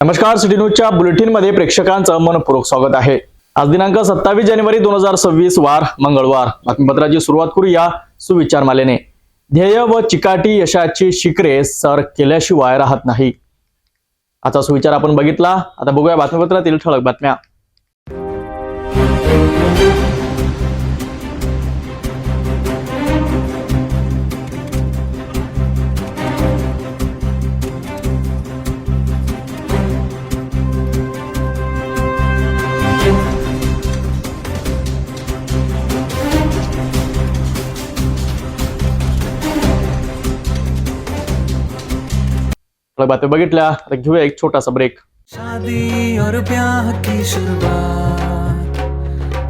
नमस्कार, सिटी न्यूजच्या बुलेटिनमध्ये प्रेक्षकांचं मनपूर्वक स्वागत आहे। आज दिनांक 27 जानेवारी 2026 वार मंगळवार। बातमीपत्राची सुरुवात करूया सुविचारमालेने। ध्येय व चिकाटी यशाची शिखरे सर केल्याशिवाय राहत नाही। आजचा सुविचार आपण बघितला। आता बघूया बातमीपत्रातील ठळक बातम्या। बातें बघितल्या, आता घेऊया एक छोटासा ब्रेक। शादी और ब्याह की शुरुआत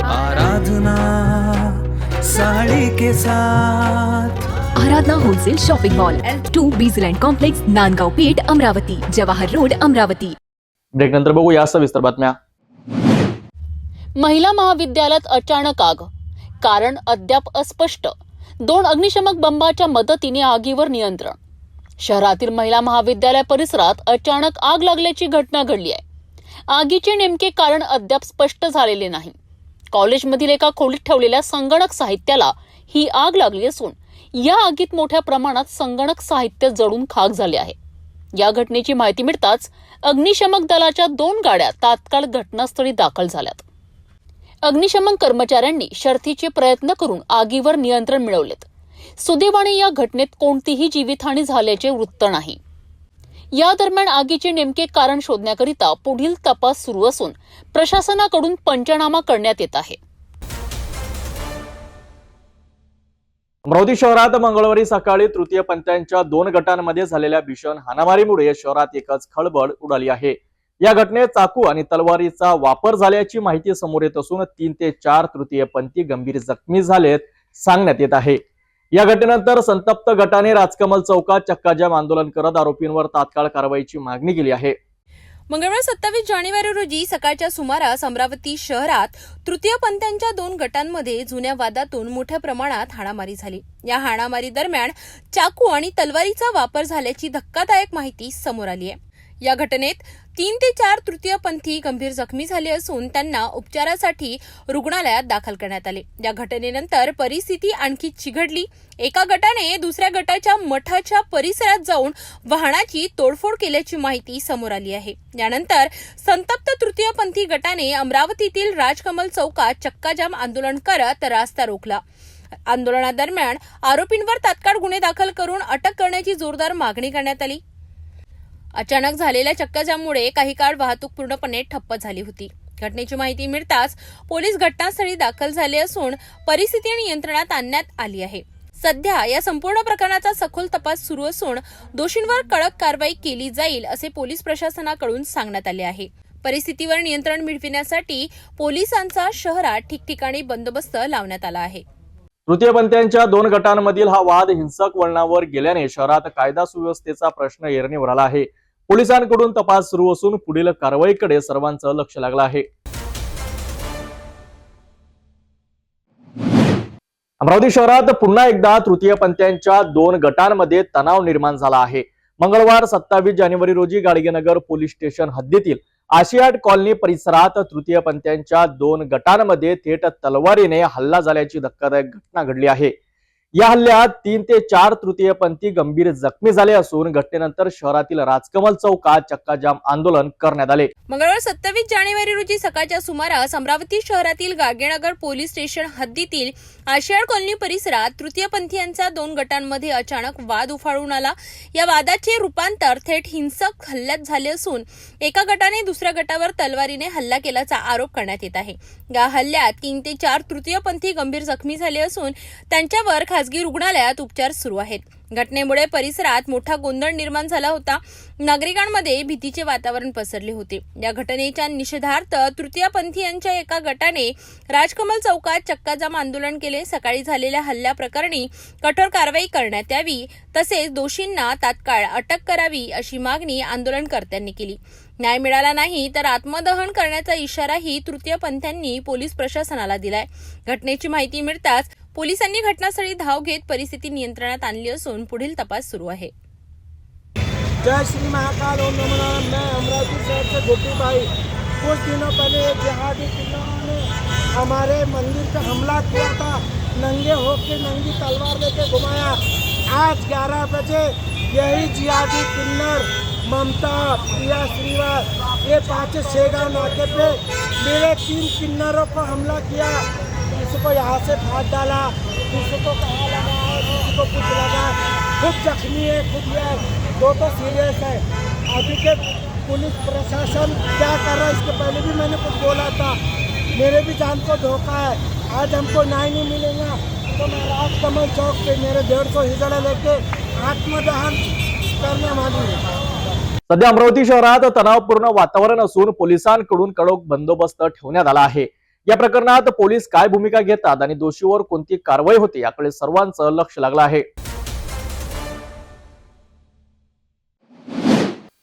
आराधना साड़ी के साथ। Aradhana wholesale shopping mall L2 Bijland complex, Nandgaon Peth, Amravati, Jawahar road, Amravati. Break नंतर बघूया सविस्तर बातम्या। महिला महाविद्यालयात अचानक आग, कारण अद्याप अस्पष्ट। 2 अग्निशमक बंबाच्या मदतीने आगीवर नियंत्रण। शहरातील महिला महाविद्यालय परिसरात अचानक आग लागल्याची घटना घडली आहे। आगीचे नेमके कारण अद्याप स्पष्ट झालेले नाही। कॉलेजमधील एका खोलीत ठेवलेल्या संगणक साहित्याला ही आग लागली असून या आगीत मोठ्या प्रमाणात संगणक साहित्य जळून खाक झाले आहे। या घटनेची माहिती मिळताच अग्निशमक दलाच्या 2 गाड्या तात्काळ घटनास्थळी दाखल झाल्यात। अग्निशमन कर्मचाऱ्यांनी शर्थीचे प्रयत्न करून आगीवर नियंत्रण मिळवलेत। सुदैवाने या घटनेत कोणतीही जीवितहानी झाल्याचे वृत्त नाही। या दरम्यान आगीचे नेमके कारण शोधण्याकरिता पुढील तपास सुरू असून प्रशासनाकडून पंचनामा करण्यात येत आहे। अमरावती शहरात मंगळवारी सकाळी तृतीयपंथीयांच्या 2 गटांमध्ये झालेल्या भीषण हाणामारीमुळे शहरात एकच खळबळ उडाली आहे। या घटनेत चाकू आणि तलवारीचा वापर झाल्याची माहिती समोर येत असून 3 ते 4 तृतीयपंथी गंभीर जखमी झालेत सांगण्यात येत आहे। या घटनेनंतर संतप्त गटाने राजकमल चौकात चक्काजाम आंदोलन करत आरोपींवर तात्काळ कारवाईची मागणी केली आहे। मंगळवार 27 जानेवारी रोजी सकाळच्या सुमारास अमरावती शहरात तृतीयपंथीयांच्या 2 गटांमध्ये जुन्या वादातून मोठ्या प्रमाणात हाणामारी झाली। या हाणामारी दरम्यान चाकू आणि तलवारीचा वापर झाल्याची धक्कादायक माहिती समोर आली आहे। या घटनेत 3 ते 4 तृतीयपंथी गंभीर जखमी झाले असून त्यांना उपचारासाठी रुग्णालयात दाखल करण्यात आले। या घटनेनंतर परिस्थिती आणखी चिघळली। एका गटाने दुसऱ्या गटाच्या मठाच्या परिसरात जाऊन वाहनाची तोडफोड केल्याची माहिती समोर आली आहे। यानंतर संतप्त तृतीयपंथी गटाने अमरावतीतील राजकमल चौकात चक्काजाम आंदोलन करत रास्ता रोखला। आंदोलनादरम्यान आरोपींवर तात्काळ गुन्हे दाखल करून अटक करण्याची जोरदार मागणी करण्यात आली। अचानक झालेल्या चक्काजाममुळे काही काळ वाहतूक पूर्णपणे ठप्प झाली होती। घटनेची माहिती मिळताच पोलीस घटनास्थळी दाखल झाले असून परिस्थिती नियंत्रणात आणण्यात आली आहे। सध्या या संपूर्ण प्रकरणाचा सखोल तपास सुरू असून दोषींवर कडक कारवाई केली जाईल असे पोलीस प्रशासनाकडून सांगण्यात आले आहे। परिस्थितीवर नियंत्रण मिळविण्यासाठी पोलिसांचा शहरात ठिकठिकाणी बंदोबस्त लावण्यात आला आहे। तृतीयपंथीयांच्या 2 गटांमधील हा वाद हिंसक वळणावर गेल्याने शहरात कायदा सुव्यवस्थेचा प्रश्न ऐरणीवर आला आहे। पोलिसांकडून तपास सुरू असून पुढील कारवाईकडे सर्वांचं लक्ष लागलं आहे। अमरावती शहरात पुन्हा एकदा तृतीयपंथीयांच्या 2 गटांमध्ये तणाव निर्माण झाला आहे। मंगळवार 27 जानेवारी रोजी गाडगेनगर पोलीस स्टेशन हद्दीतील आशियाड कॉलनी परिसरात तृतीयपंथीयांच्या 2 गटांमध्ये थेट तलवारीने हल्ला झाल्याची धक्कादायक घटना घडली आहे। या हल्ल्यात 3 ते 4 तृतीयपंथी गंभीर जखमी झाले असून घटनेनंतर शहरातील राजकमल चौकात चक्काजाम आंदोलन करण्यात आले। मंगळवार 27 जानेवारी रोजी सकाळच्या सुमारास अमरावती शहरातील गाडगेनगर पोलीस स्टेशन हद्दीतील आशियाड कॉलनी परिसरात तृतीयपंथीयांच्या 2 गटांमध्ये अचानक वाद उफाळून आला। या वादाचे रूपांतर थेट हिंसक हल्ल्यात झाले असून एका गटाने दुसऱ्या गटावर तलवारीने हल्ला केल्याचा आरोप करण्यात येत आहे। या हल्ल्यात 3 ते 4 तृतीयपंथी गंभीर जखमी झाले असून त्यांच्यावर खासगी रुग्णालयात उपचार सुरू आहेत। घटनेमुळे परिसरात मोठा गोंधळ निर्माण झाला होता। नागरिकांमध्ये भीतीचे वातावरण पसरले होते। या घटनेच्या निषेधार्थ तृतीयपंथीयांच्या एका गटाने राजकमल चौकात चक्काजाम आंदोलन केले। सकाळी झालेल्या हल्ल्याप्रकरणी कठोर कारवाई करण्यात यावी तसेच दोषींना तात्काळ अटक करावी अशी मागणी आंदोलनकर्त्यांनी केली। न्याय मिळाला नाही तर आत्मदहन करण्याचा इशाराही तृतीयपंथीयांनी पोलीस प्रशासनाला दिलाय। घटनेची माहिती मिळताच पोलिसांनी घटनास्थळी धाव घेत परिस्थिती नियंत्रणात आणली असून पुढील तपास सुरू आहे। जय श्री महाकाल, ओम नमो नारायण। मैं अमरावती शहर से गोपी भाई। कुछ दिनों पहले ये जिहादी किन्नरों ने हमारे मंदिर पे हमला किया था, नंगे होके नंगी तलवार लेके घुमाया। आज 11 बजे यही जिहादी किन्नर ममता, प्रिया श्रीवास, ये 5 शेगांव नाके पे मेरे 3 किन्नरों को हमला किया। किसी को यहाँ से फाड़ डाला, किसी को कहाँ लगा है, किसी को कुछ लगा, खुद जख्मी है, खुद ये दो तो सीरियस है। अभी के पुलिस प्रशासन क्या कर रहा है, इसके पहले भी मैंने कुछ बोला था, मेरे भी जान को धोखा है। आज हमको न्याय नहीं मिलेगा तो मैं राजकमल चौक पे मेरे 150 हिजड़े लेके आत्मदहन करने वाली हूँ। सध्या अमरावती शहरात तणावपूर्ण वातावरण असून पोलिसांकडून कडक बंदोबस्त ठेवण्यात आला आहे। या प्रकरणात पोलीस काय भूमिका घेतात आणि दोषीवर कोणती कारवाई होते याकडे सर्वांचं लक्ष लागलं आहे।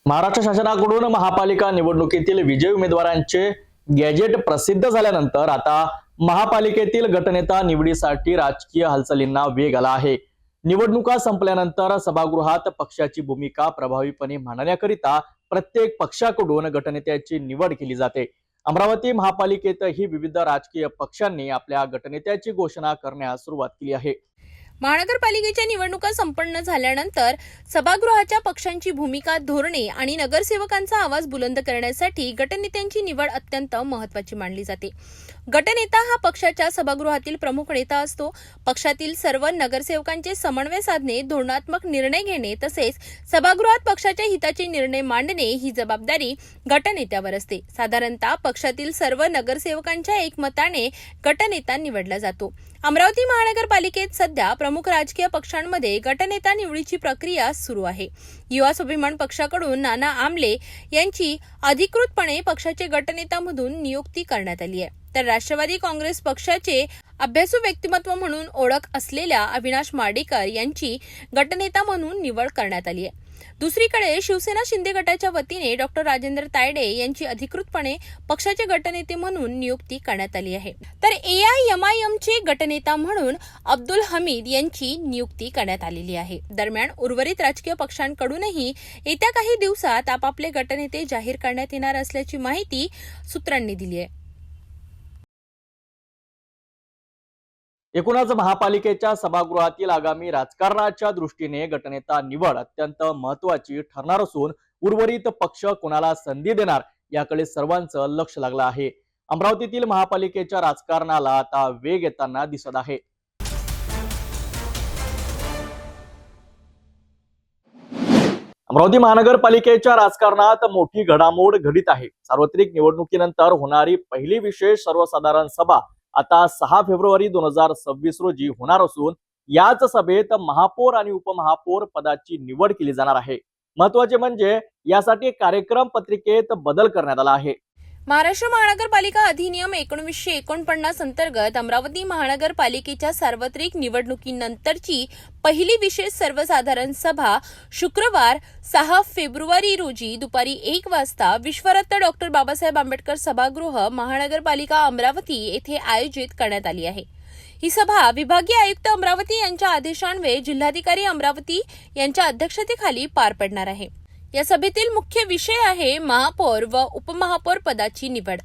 महाराष्ट्र शासनाकडून महापालिका निवडणुकीतील विजयी उमेदवारांचे गॅजेट प्रसिद्ध झाल्यानंतर आता महापालिकेतील गटनेता निवडीसाठी राजकीय हालचालींना वेग आला आहे। निवडणुका संपल्यानंतर सभागृहात पक्षाची भूमिका प्रभावीपणे मांडण्याकरिता प्रत्येक पक्षाकडून गटनेत्याची निवड केली जाते। अमरावती महापालिकेतही विविध राजकीय पक्षांनी आपल्या गटनेत्याची घोषणा करण्यास सुरुवात केली आहे। महानगरपालिकेच्या निवडणुका संपन्न झाल्यानंतर सभागृहाच्या पक्षांची भूमिका, धोरणे आणि नगरसेवकांचा आवाज बुलंद करण्यासाठी गटनेत्यांची निवड अत्यंत महत्त्वाची मानली जाते। गटनेता हा पक्षाच्या सभागृहातील प्रमुख नेता असतो। पक्षातील सर्व नगरसेवकांचे समन्वय साधणे, धोरणात्मक निर्णय घेणे तसेच सभागृहात पक्षाच्या हिताचे निर्णय मांडणे ही जबाबदारी गटनेत्यावर असते। साधारणतः पक्षातील सर्व नगरसेवकांच्या एकमताने गटनेता निवडला जातो। अमरावती महानगरपालिकेत सध्या प्रमुख राजकीय पक्षांमध्ये गटनेता निवडीची प्रक्रिया सुरू आहे। युवा स्वाभिमान पक्षाकडून नाना आमले यांची अधिकृतपणे पक्षाचे गटनेता म्हणून नियुक्ती करण्यात आली आहे, तर राष्ट्रवादी काँग्रेस पक्षाचे अभ्यासू व्यक्तिमत्व म्हणून ओळख असलेल्या अविनाश माडेकर यांची गटनेता म्हणून निवड करण्यात आली आहे। दुसरीकडे शिवसेना शिंदे गटाच्या वतीने डॉक्टर राजेंद्र तायडे यांची अधिकृतपणे पक्षाचे गटनेते म्हणून नियुक्ती करण्यात आली आहे, तर AIMIMचे गटनेता म्हणून अब्दुल हमीद यांची नियुक्ती करण्यात आलेली आहे। दरम्यान उर्वरित राजकीय पक्षांकडूनही येत्या काही दिवसात आपापले गटनेते जाहीर करण्यात येणार असल्याची माहिती सूत्रांनी दिली आहे। एकूणच महापालिकेच्या सभागृहातील आगामी राजकारणाच्या दृष्टीने गटनेता निवड अत्यंत महत्त्वाची ठरणार असून उर्वरित पक्ष कोणाला संधी देणार याकडे सर्वांचं लक्ष लागलं आहे। अमरावतीतील महापालिकेच्या राजकारणाला आता वेग येताना दिसत आहे। अमरावती महानगरपालिकेच्या राजकारणात मोठी घडामोड घडित आहे। सार्वत्रिक निवडणुकीनंतर होणारी पहिली विशेष सर्वसाधारण सभा आता 6 फेब्रुवारी 2026 रोजी होणार असून याच सभेत महापौर आणि उपमहापौर पदाची निवड केली जाणार आहे। महत्त्वाचे म्हणजे यासाठी कार्यक्रम पत्रिकेत बदल करण्यात आला आहे। महाराष्ट्र महानगरपालिका अधिनियम 1949 अंतर्गत अमरावती महानगरपालिकेच्या सार्वत्रिक निवडणुकीनंतरची पहिली विशेष सर्वसाधारण सभा शुक्रवार 6 फेब्रुवारी रोजी दुपारी 1 वाजता विश्वरत्न डॉक्टर बाबासाहेब आंबेडकर सभागृह महानगरपालिका अमरावती येथे आयोजित करण्यात आली आहे। ही सभा विभागीय आयुक्त अमरावती यांच्या आदेशान्वये जिल्हाधिकारी अमरावती यांच्या अध्यक्षतेखाली पार पडणार आहे। या सभेतील मुख्य विषय आहे महापौर व उपमहापौर पदाची निवड।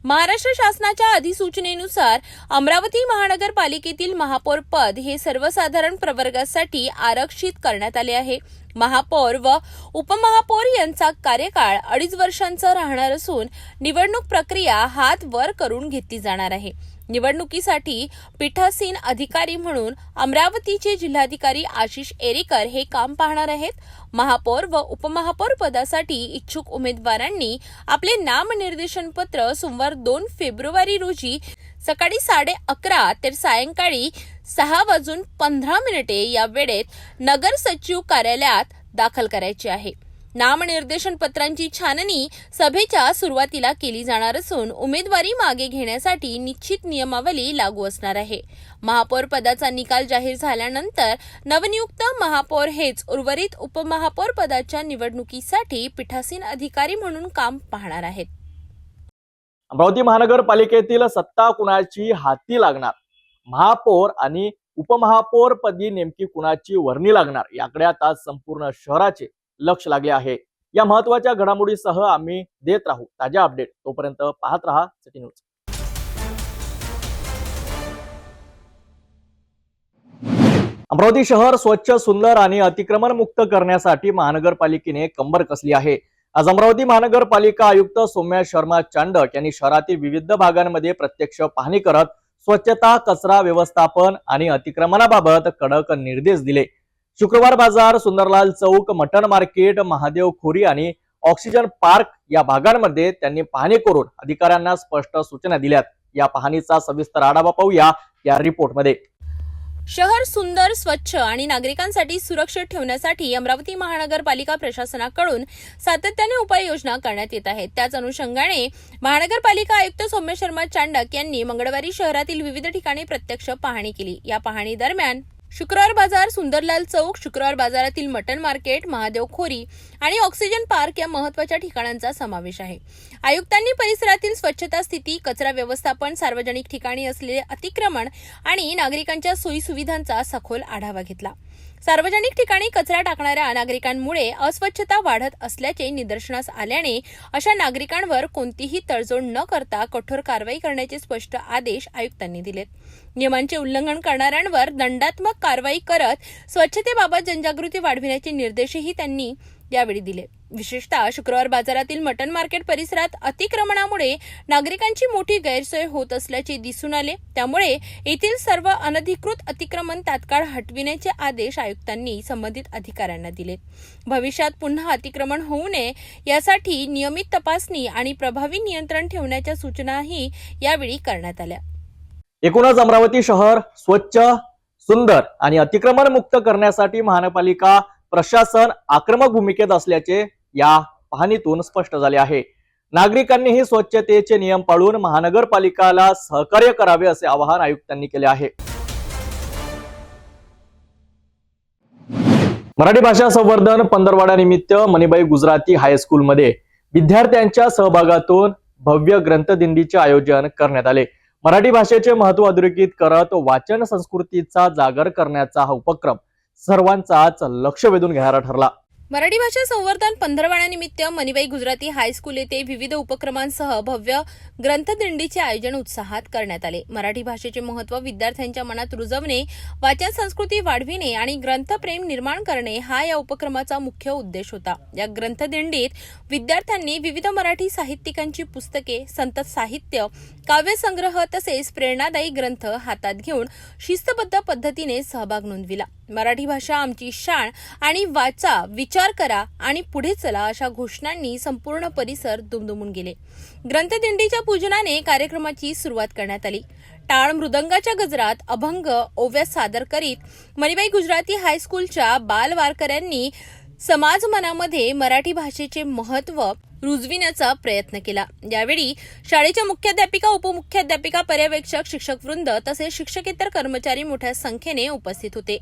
महाराष्ट्र शासनाच्या अधिसूचनेनुसार अमरावती महानगरपालिकेतील महापौर पद हे सर्वसाधारण प्रवर्गासाठी आरक्षित करण्यात आले आहे। महापौर व उपमहापौर यांचा कार्यकाळ 2.5 वर्षांचा राहणार असून निवडणूक प्रक्रिया हात वर करून घेतली जाणार आहे। निवडणुकीसाठी पीठासीन अधिकारी म्हणून अमरावतीचे जिल्हाधिकारी आशिष एरेकर हे काम पाहणार आहेत। महापौर व उपमहापौर पदासाठी इच्छुक उमेदवारांनी आपले नामनिर्देशन पत्र सोमवार 2 फेब्रुवारी रोजी सकाळी 11:30 ते सायंकाळी 6:15 या वेळेत नगर सचिव कार्यालयात दाखल करायचे आहे। नामनिर्देशन पत्रांची छाननी सभेच्या सुरुवातीला केली जाणार असून उमेदवारी मागे घेण्यासाठी निश्चित नियमावली लागू असणार आहे। महापौर पदाचा निकाल जाहीर झाल्यानंतर नवनियुक्त महापौर हेच उर्वरित उपमहापौर पदाच्या निवडणुकीसाठी पीठासीन अधिकारी म्हणून काम पाहणार आहेत। अमरावती महानगरपालिकेतील सत्ता कुणाची हाती लागणार, महापौर आणि उपमहापौर पदी नेमकी कुणाची वर्णी लागणार याकडे आता संपूर्ण शहराचे लक्ष लागले आहे. या महत्वाच्या घडामोडीसह आम्ही देत राहू ताज्या अपडेट. तोपर्यंत पाहत रहा सिटी न्यूज. अमरावती शहर स्वच्छ, सुंदर आणि अतिक्रमण मुक्त करण्यासाठी महानगरपालिकेने कंबर कसली आहे. आज अमरावती महानगरपालिका आयुक्त सौम्या शर्मा चांडक यांनी शहरातील विविध भागांमध्ये प्रत्यक्ष पाहणी करत स्वच्छता, कचरा व्यवस्थापन आणि अतिक्रमणाबाबत कडक निर्देश दिले. शुक्रवार बाजार, सुंदरलाल चौक, मटन मार्केट, महादेव खोरी आणि ऑक्सिजन पार्क या भागांमध्ये त्यांनी पाहणी करून अधिकाऱ्यांना स्पष्ट सूचना दिल्यात. या पाहणीचा सविस्तर आढावा पाहूया या रिपोर्टमध्ये. शहर सुंदर, स्वच्छ आणि नागरिकांसाठी सुरक्षित ठेवण्यासाठी अमरावती महानगरपालिका प्रशासनाकडून सातत्याने उपाययोजना करण्यात येत आहेत. त्याच अनुषंगाने महानगरपालिका आयुक्त सौम्य शर्मा चांडक यांनी मंगळवारी शहरातील विविध ठिकाणी प्रत्यक्ष पाहणी केली. या पाहणी दरम्यान शुक्रवार बाजार, सुंदरलाल चौक, शुक्रवार बाजारातील मटन मार्केट, महादेव खोरी आणि ऑक्सिजन पार्क या महत्वाच्या ठिकाणांचा समावेश आहे. आयुक्तांनी परिसरातील स्वच्छता स्थिती, कचरा व्यवस्थापन, सार्वजनिक ठिकाणी असलेले अतिक्रमण आणि नागरिकांच्या सोयीसुविधांचा सखोल आढावा घेतला. सार्वजनिक ठिकाणी कचरा टाकणाऱ्या नागरिकांमुळे अस्वच्छता वाढत असल्याचे निदर्शनास आल्याने अशा नागरिकांवर कोणतीही तडजोड न करता कठोर कारवाई करण्याचे स्पष्ट आदेश आयुक्तांनी दिलेत. नियमांचे उल्लंघन करणाऱ्यांवर दंडात्मक कारवाई करत स्वच्छतेबाबत जनजागृती वाढविण्याचे निर्देशही त्यांनी यावेळी दिले. विशेषतः शुक्रवार बाजारातील मटन मार्केट परिसरात अतिक्रमणामुळे नागरिकांची मोठी गैरसोय होत असल्याचे दिसून आले. त्यामुळे येथील सर्व अनधिकृत अतिक्रमण तात्काळ हटविण्याचे आदेश आयुक्तांनी संबंधित अधिकाऱ्यांना दिलेत. भविष्यात पुन्हा अतिक्रमण होऊ नये यासाठी नियमित तपासणी आणि प्रभावी नियंत्रण ठेवण्याच्या सूचनाही यावेळी करण्यात आल्या. एकूणच अमरावती शहर स्वच्छ, सुंदर आणि अतिक्रमण मुक्त करण्यासाठी महानगरपालिका प्रशासन आक्रमक भूमिकेत असल्याचे या पाहणीतून स्पष्ट झाले आहे. नागरिकांनीही स्वच्छतेचे नियम पाळून महानगरपालिकाला सहकार्य करावे असे आवाहन आयुक्तांनी केले आहे. मराठी भाषा संवर्धन पंधरवड्यानिमित्त मणिबाई गुजराती हायस्कूलमध्ये विद्यार्थ्यांच्या सहभागातून भव्य ग्रंथदिंडीचे आयोजन करण्यात आले. मराठी भाषेचे महत्त्व अधोरेखित करत वाचन संस्कृतीचा जागर करण्याचा हा उपक्रम सर्वांचाच लक्ष वेधून घेणारा ठरला. मराठी भाषा संवर्धन पंधरवड्यानिमित्त मणिबाई गुजराती हायस्कूल येथे विविध उपक्रमांसह भव्य ग्रंथदिंडीचे आयोजन उत्साहात करण्यात आले. मराठी भाषेचे महत्त्व विद्यार्थ्यांच्या मनात रुजवणे, वाचन संस्कृती वाढविणे आणि ग्रंथप्रेम निर्माण करणे हा या उपक्रमाचा मुख्य उद्देश होता. या ग्रंथदिंडीत विद्यार्थ्यांनी विविध मराठी साहित्यिकांची पुस्तके, संत साहित्य, काव्यसंग्रह तसेच प्रेरणादायी ग्रंथ हातात घेऊन शिस्तबद्ध पद्धतीने सहभाग नोंदविला. मराठी भाषा आमची शान आणि वाचा, विचार करा आणि पुढे चला अशा घोषणांनी संपूर्ण परिसर दुमदुमून गेले. ग्रंथदिंडीच्या पूजनाने कार्यक्रमाची सुरुवात करण्यात आली. टाळ मृदंगाच्या गजरात अभंग, ओव्या सादर करीत मणिबाई गुजराती हायस्कूलच्या बालवारकऱ्यांनी समाज मनामध्ये मराठी भाषेचे महत्त्व रुजविण्याचा प्रयत्न केला. यावेळी शाळेच्या मुख्याध्यापिका, उपमुख्याध्यापिका, पर्यवेक्षक, शिक्षकवृंद तसेच शिक्षकेतर कर्मचारी मोठ्या संख्येने उपस्थित होते.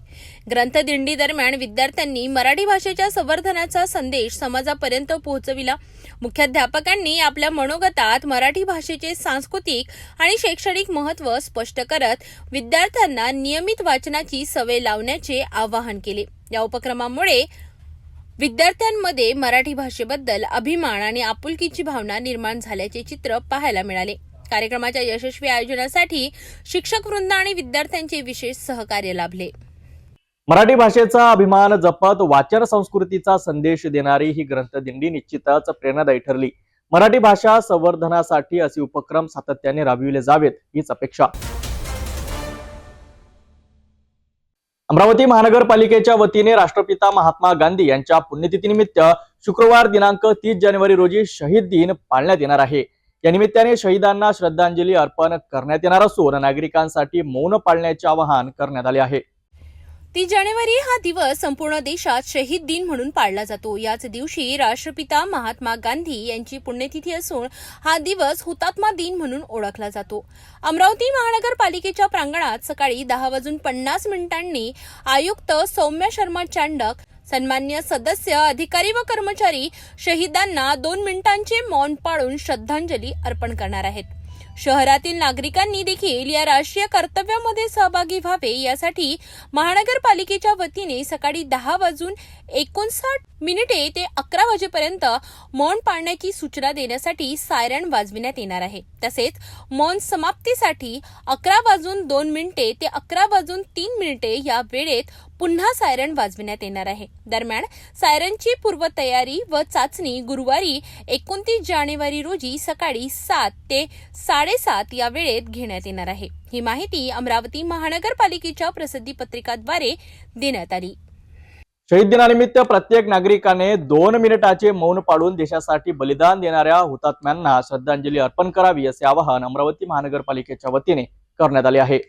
ग्रंथदिंडी दरम्यान विद्यार्थ्यांनी मराठी भाषेच्या संवर्धनाचा संदेश समाजापर्यंत पोहोचविला. मुख्याध्यापकांनी आपल्या मनोगतात मराठी भाषेचे सांस्कृतिक आणि शैक्षणिक महत्त्व स्पष्ट करत विद्यार्थ्यांना नियमित वाचनाची सवय लावण्याचे आवाहन केले. या उपक्रमामुळे विद्यार्थ्यांमध्ये मराठी भाषेबद्दल अभिमान आणि आपुलकीची भावना निर्माण झाल्याचे चित्र पाहायला मिळाले. कार्यक्रमाच्या यशस्वी आयोजनासाठी शिक्षक वृंद आणि विद्यार्थ्यांचे विशेष सहकार्य लाभले. मराठी भाषेचा अभिमान जपत वाचन संस्कृतीचा संदेश देणारी ही ग्रंथदिंडी निश्चितच प्रेरणादायी ठरली. मराठी भाषा संवर्धनासाठी असे उपक्रम सातत्याने राबविले जावेत हीच अपेक्षा. अमरावती महानगरपालिकेच्या वतीने राष्ट्रपिता महात्मा गांधी यांच्या पुण्यतिथीनिमित्त शुक्रवार दिनांक 30 जानेवारी रोजी शहीद दिन पाळण्यात येणार आहे. या निमित्ताने शहीदांना श्रद्धांजली अर्पण करण्यात येणार असून नागरिकांसाठी मौन पाळण्याचे आवाहन करण्यात आले आहे. 30 जानेवारी हा दिवस संपूर्ण देशात शहीद दिन म्हणून पाळला जातो. याच दिवशी राष्ट्रपिता महात्मा गांधी यांची पुण्यतिथी असून हा दिवस हुतात्मा दिन म्हणून ओळखला जातो. अमरावती महानगरपालिकेच्या प्रांगणात सकाळी 10:50 आयुक्त सौम्या शर्मा चांडक, सन्मान्य सदस्य, अधिकारी व कर्मचारी शहीदांना 2 मिनिटांचे मौन पाळून श्रद्धांजली अर्पण करणार आहेत. शहरातील नागरिकांनी देखील या राष्ट्रीय कर्तव्यामध्ये सहभागी व्हावे यासाठी महानगरपालिकेच्या वतीने सकाळी 10:59 मिनिटे ते 11 वाजेपर्यंत मौन पाळण्याची सूचना देण्यासाठी सायरन वाजविण्यात येणार आहे. तसेच मौन समाप्तीसाठी 11:02 ते 11:03 या वेळेत पुन्हा सायरन वाजविण्यात येणार आहे. दरम्यान सायरनची पूर्वतयारी व चाचणी गुरुवारी 29 जानेवारी रोजी सकाळी 7 ते 7:30 या वेळेत घेण्यात येणार आहे. ही माहिती अमरावती महानगरपालिकेच्या प्रसिद्धी पत्रकाद्वारे देण्यात आली. शहीद दिनानिमित्त प्रत्येक नागरिकाने 2 मिनिटाचे मौन पाळून देशासाठी बलिदान देणाऱ्या हुतात्म्यांना श्रद्धांजली अर्पण करावी असे आवाहन अमरावती महानगरपालिकेच्या वतीने करण्यात आले आहे.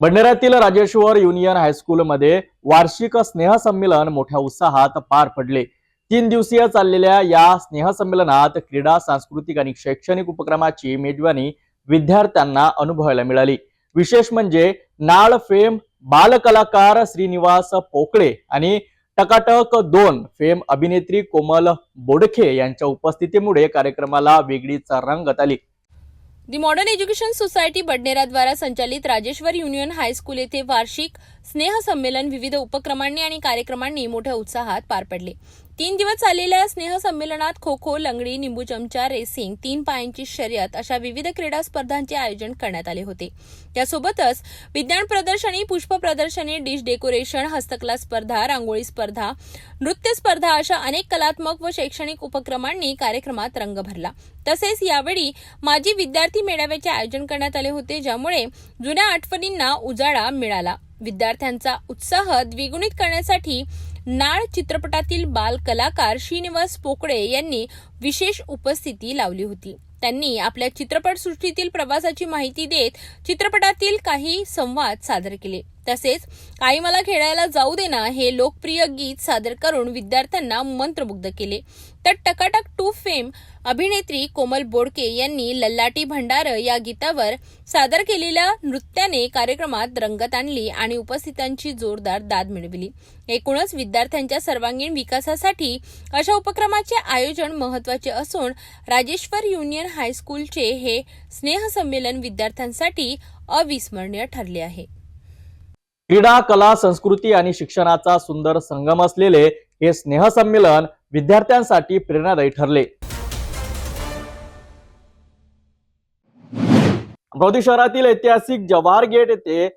बडनेरातील राजेश्वर युनियन हायस्कूलमध्ये वार्षिक स्नेहसंमेलन मोठ्या उत्साहात पार पडले. 3 दिवसीय चाललेल्या या स्नेहसंमेलनात क्रीडा, सांस्कृतिक आणि शैक्षणिक उपक्रमाची मेजवानी विद्यार्थ्यांना अनुभवायला मिळाली. विशेष म्हणजे नाळ फेम बालकलाकार श्रीनिवास पोकळे आणि टकाटक 2 फेम अभिनेत्री कोमल बोडखे यांच्या उपस्थितीमुळे कार्यक्रमाला वेगळीच रंगत आली. दी मॉडर्न एज्युकेशन सोसायटी बडनेरा द्वारा संचालित राजेश्वर युनियन हायस्कूल येथे वार्षिक स्नेहसंमेलन विविध उपक्रमांनी आणि कार्यक्रमांनी मोठ्या उत्साहात पार पडले. 3 दिवस चाललेल्या स्नेहसंमेलनात खो खो, लंगडी, निंबू चमचा रेसिंग, 3 पायांची शर्यत अशा विविध क्रीडा स्पर्धांचे आयोजन करण्यात आले होते. त्यासोबतच विज्ञान प्रदर्शनी, पुष्प प्रदर्शनी, डिश डेकोरेशन, हस्तकला स्पर्धा, रांगोळी स्पर्धा, नृत्य स्पर्धा अशा अनेक कलात्मक व शैक्षणिक उपक्रमांनी कार्यक्रमात रंग भरला. तसेच यावेळी माजी विद्यार्थी मेळाव्याचे आयोजन करण्यात आले होते, ज्यामुळे जुन्या आठवणींना उजाळा मिळाला. विद्यार्थ्यांचा उत्साह द्विगुणित करण्यासाठी नाळ चित्रपटातील बाल कलाकार श्रीनिवास पोकळे यांनी विशेष उपस्थिती लावली होती. त्यांनी आपल्या चित्रपटसृष्टीतील प्रवासाची माहिती देत चित्रपटातील काही संवाद सादर केले. तसेच आई मला खेळायला जाऊ दे ना हे लोकप्रिय गीत सादर करून विद्यार्थ्यांना मंत्रमुग्ध केले. तर टकाटक 2 फेम अभिनेत्री कोमल बोडके यांनी लल्लाटी भंडार या गीतावर सादर केलेल्या नृत्याने कार्यक्रमात रंगत आणली आणि उपस्थितांची जोरदार दाद मिळविली. एकूणच विद्यार्थ्यांच्या सर्वांगीण विकासासाठी अशा उपक्रमाचे आयोजन महत्त्वाचे असून राजेश्वर युनियन हायस्कूलचे हे स्नेहसंमेलन विद्यार्थ्यांसाठी अविस्मरणीय ठरले आहे. क्रीडा, कला, संस्कृती आणि शिक्षणाचा सुंदर संगम असलेले हे स्नेहसंमेलन विद्यार्थ्यांसाठी प्रेरणादायी ठरले. अमरावती शहरातील ऐतिहासिक जवाहर गेट येथे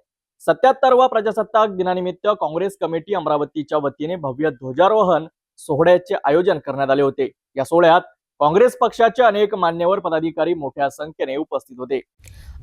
77वा प्रजासत्ताक दिनानिमित्त काँग्रेस कमिटी अमरावतीच्या वतीने भव्य ध्वजारोहण सोहळ्याचे आयोजन करण्यात आले होते. या सोहळ्यात काँग्रेस पक्षाचे अनेक मान्यवर पदाधिकारी मोठ्या संख्येने उपस्थित होते.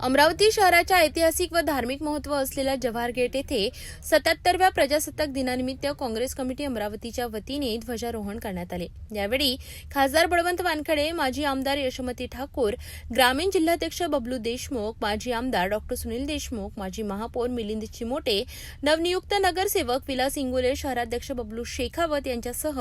अमरावती शहराच्या ऐतिहासिक व धार्मिक महत्त्व असलेल्या जवाहर गेट येथे 77व्या प्रजासत्ताक दिनानिमित्त काँग्रेस कमिटी अमरावतीच्या वतीने ध्वजारोहण करण्यात आले. यावेळी खासदार बळवंत वानखडे, माजी आमदार यशोमती ठाकूर, ग्रामीण जिल्हाध्यक्ष बबलू देशमुख, माजी आमदार डॉ. सुनील देशमुख, माजी महापौर मिलिंद चिमोटे, नवनियुक्त नगरसेवक विलास इंगोले, शहराध्यक्ष बबलू शेखावत यांच्यासह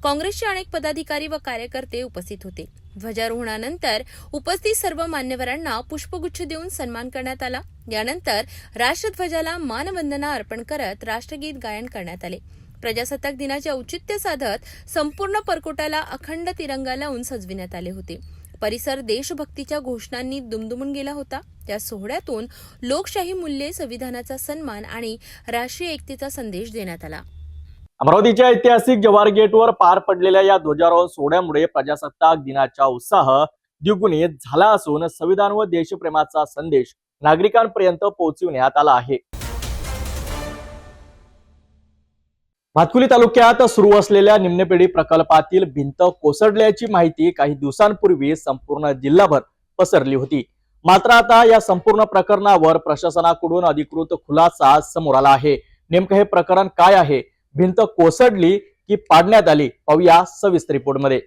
काँग्रेसचे अनेक पदाधिकारी व कार्यकर्ते उपस्थित होते. ध्वजारोहणानंतर उपस्थित सर्व मान्यवरांना पुष्पगुच्छ देऊन सन्मान करण्यात आला. यानंतर राष्ट्रध्वजाला मानवंदना अर्पण करत राष्ट्रगीत गायन करण्यात आले. प्रजासत्ताक दिनाचे औचित्य साधत संपूर्ण परकोटाला अखंड तिरंगा लावून सजविण्यात आले होते. परिसर देशभक्तीच्या घोषणांनी दुमदुमून गेला होता. या सोहळ्यातून लोकशाही मूल्ये, संविधानाचा सन्मान आणि राष्ट्रीय एकतेचा संदेश देण्यात आला. अमरावतीच्या ऐतिहासिक जवाहर गेटवर पार पडलेल्या या ध्वजारोहण सोहळ्यामुळे प्रजासत्ताक दिनाचा उत्साह द्विगुणित झाला असून संविधान व देशप्रेमाचा संदेश नागरिकांपर्यंत पोहोचविण्यात आला आहे. भातकुली तालुक्यात सुरू असलेल्या निम्नपेढी प्रकल्पातील भिंत कोसळल्याची माहिती काही दिवसांपूर्वी संपूर्ण जिल्हाभर पसरली होती. मात्र आता या संपूर्ण प्रकरणावर प्रशासनाकडून अधिकृत खुलासा समोर आला आहे. नेमकं हे प्रकरण काय आहे? भिंत कोसळली की पाडण्यात आली? पाहूया सविस्तर रिपोर्टमध्ये.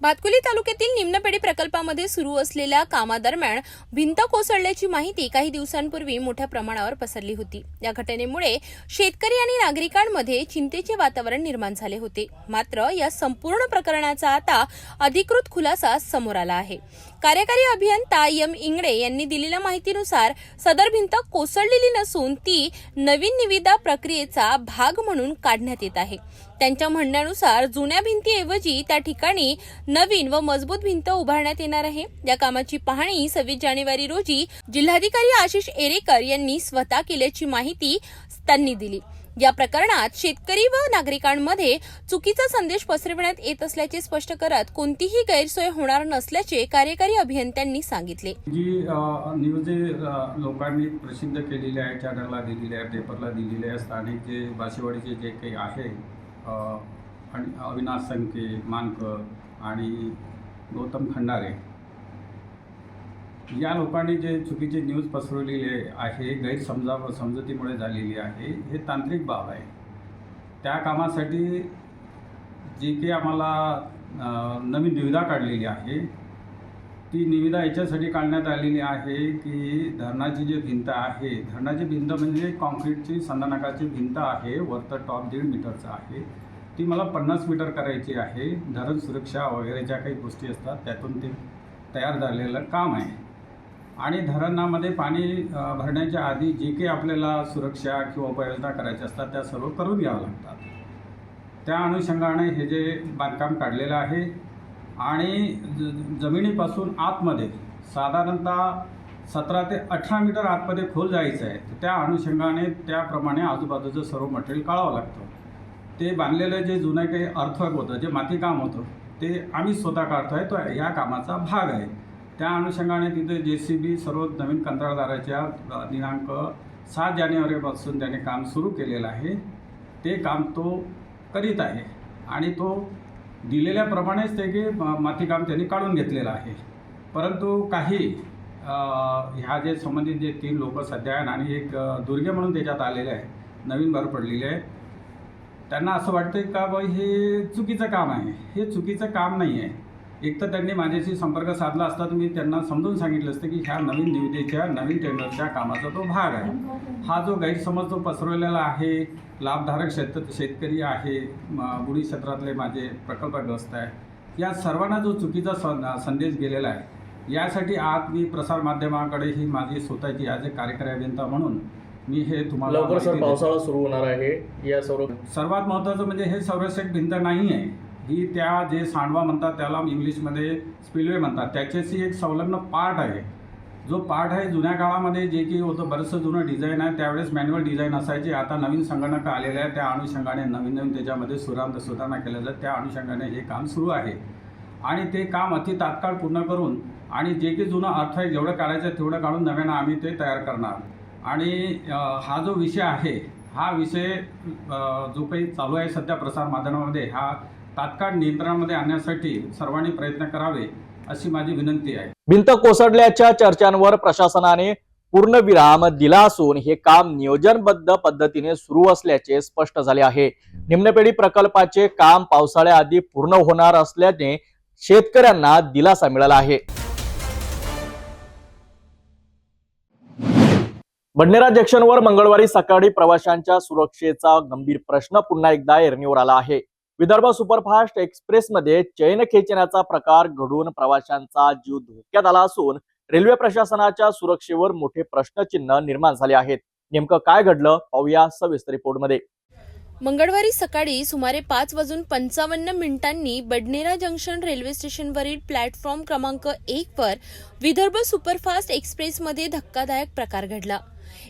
भातकुली तालुक्यातील निम्नपेढी प्रकल्पामध्ये सुरू असलेल्या कामादरम्यान भिंत कोसळल्याची माहिती काही दिवसांपूर्वी मोठ्या प्रमाणावर पसरली होती. या घटनेमुळे शेतकरी आणि नागरिकांमध्ये चिंतेचे वातावरण निर्माण झाले होते. मात्र या संपूर्ण प्रकरणाचा आता अधिकृत खुलासा समोर आला आहे. कार्यकारी अभियंता एम इंगळे यांनी दिलेल्या माहितीनुसार सदर भिंत कोसळलेली नसून ती नवीन निविदा प्रक्रियेचा भाग म्हणून काढण्यात येत आहे. त्यांच्या म्हणण्यानुसार जुन्या भिंतीऐवजी त्या ठिकाणी नवीन व मजबूत भिंत उभारण्यात येणार आहे. या कामाची पाहणी 26 जानेवारी रोजी जिल्हाधिकारी आशिष एरेकर यांनी स्वतः केल्याची माहिती त्यांनी दिली. या प्रकरणात शेतकरी व नागरिकांमध्ये चुकीचा संदेश पसरविण्यात येत असल्याचे स्पष्ट करत कोणतीही गैरसोय होणार नसल्याचे कार्यकारी अभियंत्यांनी सांगितले. जी न्यूज लोकांनी प्रसिद्ध केलेली आहे, चॅनलला दिलेली आहे, पेपरला दिलेली आहे, स्थानिक जे बाशिवाडीचे जे काही आहे आणि अविनाश संके, मानकर आणि गौतम खंडारे या लोकांनी जे चुकीचे न्यूज पसरवलेले आहे, समजुतीमुळे झालेली आहे, हे तांत्रिक बाब आहे. त्या कामासाठी जे काही आम्हाला नवीन निविदा काढलेली आहे, ती निविदा याच्यासाठी काढण्यात आलेली आहे की धरणाची जी भिंत आहे, धरणाची भिंत म्हणजे कॉन्क्रीटची संधानकाची भिंत आहे, वरचं टॉप 1.5 मीटरचं आहे, ती मला 50 मीटर करायची आहे. धरण सुरक्षा वगैरे ज्या काही गोष्टी असतात त्यातून ते तयार झालेलं काम आहे. आणि धरणामध्ये पाणी भरण्याच्या आधी जे काही आपल्याला सुरक्षा किंवा उपाययोजना करायच्या असतात त्या सर्व करून घ्याव्या लागतात. त्या अनुषंगाने हे जे बांधकाम काढलेलं आहे आणि जमिनीपासून आतमध्ये साधारणतः 17 ते 18 मीटर आतमध्ये खोल जायचं आहे. त्या अनुषंगाने त्याप्रमाणे आजूबाजूचं सर्व मटेरियल काढावं लागतं. ते बांधलेलं जे जुनं काही अर्थवर्क होतं, जे मातीकाम होतं, ते आम्ही स्वतः काढतो आहे, तो या कामाचा भाग आहे. त्या अनुषंगाने तिथे JCB सर्व नवीन कंत्राटदाराच्या दिनांक 7 जानेवारीपासून त्याने काम सुरू केलेलं आहे. ते काम तो करीत आहे आणि तो दिलेल्याप्रमाणेच ते की मातीकाम त्यांनी काढून घेतलेलं आहे. परंतु काही ह्या जे संबंधित जे 3 लोक सध्या आहेत आणि एक दुर्गे म्हणून त्याच्यात आलेले आहे, नवीन भर पडलेले आहे, त्यांना असं वाटतं का बाई हे चुकीचं काम आहे. हे चुकीचं काम नाही आहे. एक तर त्यांनी माझ्याशी संपर्क साधला असता तर मी त्यांना समजून सांगितलं असतं की ह्या नवीन निविदेच्या नवीन टेंडरच्या कामाचा तो भाग आहे. हा जो गैरसमज जो पसरवलेला आहे, लाभधारक शेतकरी आहे, बुडी क्षेत्रातले माझे प्रकल्पग्रस्त आहे, या सर्वांना जो चुकीचा संदेश गेलेला आहे, यासाठी आज मी प्रसारमाध्यमाकडे ही माझी स्वतःची आज एक कार्यकारी अभियंता म्हणून मी हे तुम्हाला लवकर सर पावसाळा सुरू होणार आहे. या सर्वात महत्त्वाचं म्हणजे हे संरक्षक भिंत नाही आहे. ही त्या जे सांडवा म्हणतात त्याला इंग्लिशमध्ये स्पिलवे म्हणतात, त्याच्याशी एक संलग्न पार्ट आहे. जो पार्ट आहे जुन्या काळामध्ये जे की होतं बरंचसं जुनं डिझाईन आहे, त्यावेळेस मॅन्युअल डिझाईन असायचे. आता नवीन संगणक आलेले आहे, त्या अनुषंगाने नवीन त्याच्यामध्ये सुधारणा केल्या जातात. त्या अनुषंगाने हे काम सुरू आहे आणि ते काम अति तात्काळ पूर्ण करून आणि जे की जुनं अर्थ आहे जेवढं काढायचं तेवढं काढून नव्यानं आम्ही ते तयार करणार. आणि हा जो विषय आहे, हा विषय जो काही चालू आहे सध्या प्रसारमाध्यमामध्ये, हा तात्काळ नियंत्रणामध्ये आणण्यासाठी सर्वांनी प्रयत्न करावे अशी माझी विनंती आहे. भिंत कोसळल्याच्या चर्चांवर प्रशासनाने पूर्णविराम दिला असून हे काम नियोजनबद्ध पद्धतीने सुरू असल्याचे स्पष्ट झाले आहे. निम्नपेढी प्रकल्पाचे काम पावसाळ्याआधी पूर्ण होणार असल्याने शेतकऱ्यांना दिलासा मिळाला आहे. बडनेरा जंक्शनवर मंगळवारी सकाळी प्रवाशांच्या सुरक्षेचा गंभीर प्रश्न पुन्हा एकदा ऐरणीवर आला आहे. विदर्भ सुपरफास्ट एक्सप्रेसमध्ये चैन खेचण्याचा प्रकार घडून प्रवाशांचा जीव धोक्यात आला असून रेल्वे प्रशासनाच्या सुरक्षेवर मोठे प्रश्नचिन्ह निर्माण झाले आहेत. नेमकं काय घडलं पाहूया सविस्तर रिपोर्टमध्ये. मंगळवारी सकाळी सुमारे 5:55 बडनेरा जंक्शन रेल्वे स्टेशनवरील प्लॅटफॉर्म क्रमांक 1 वर विदर्भ सुपरफास्ट एक्सप्रेसमध्ये धक्कादायक प्रकार घडला.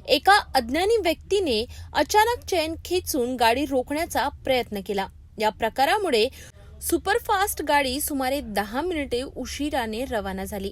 एका अज्ञानी व्यक्तीने अचानक चैन खेचून गाडी रोखण्याचा प्रयत्न केला. या प्रकारामुळे सुपरफास्ट गाडी सुमारे 10 मिनिटे उशिराने रवाना झाली.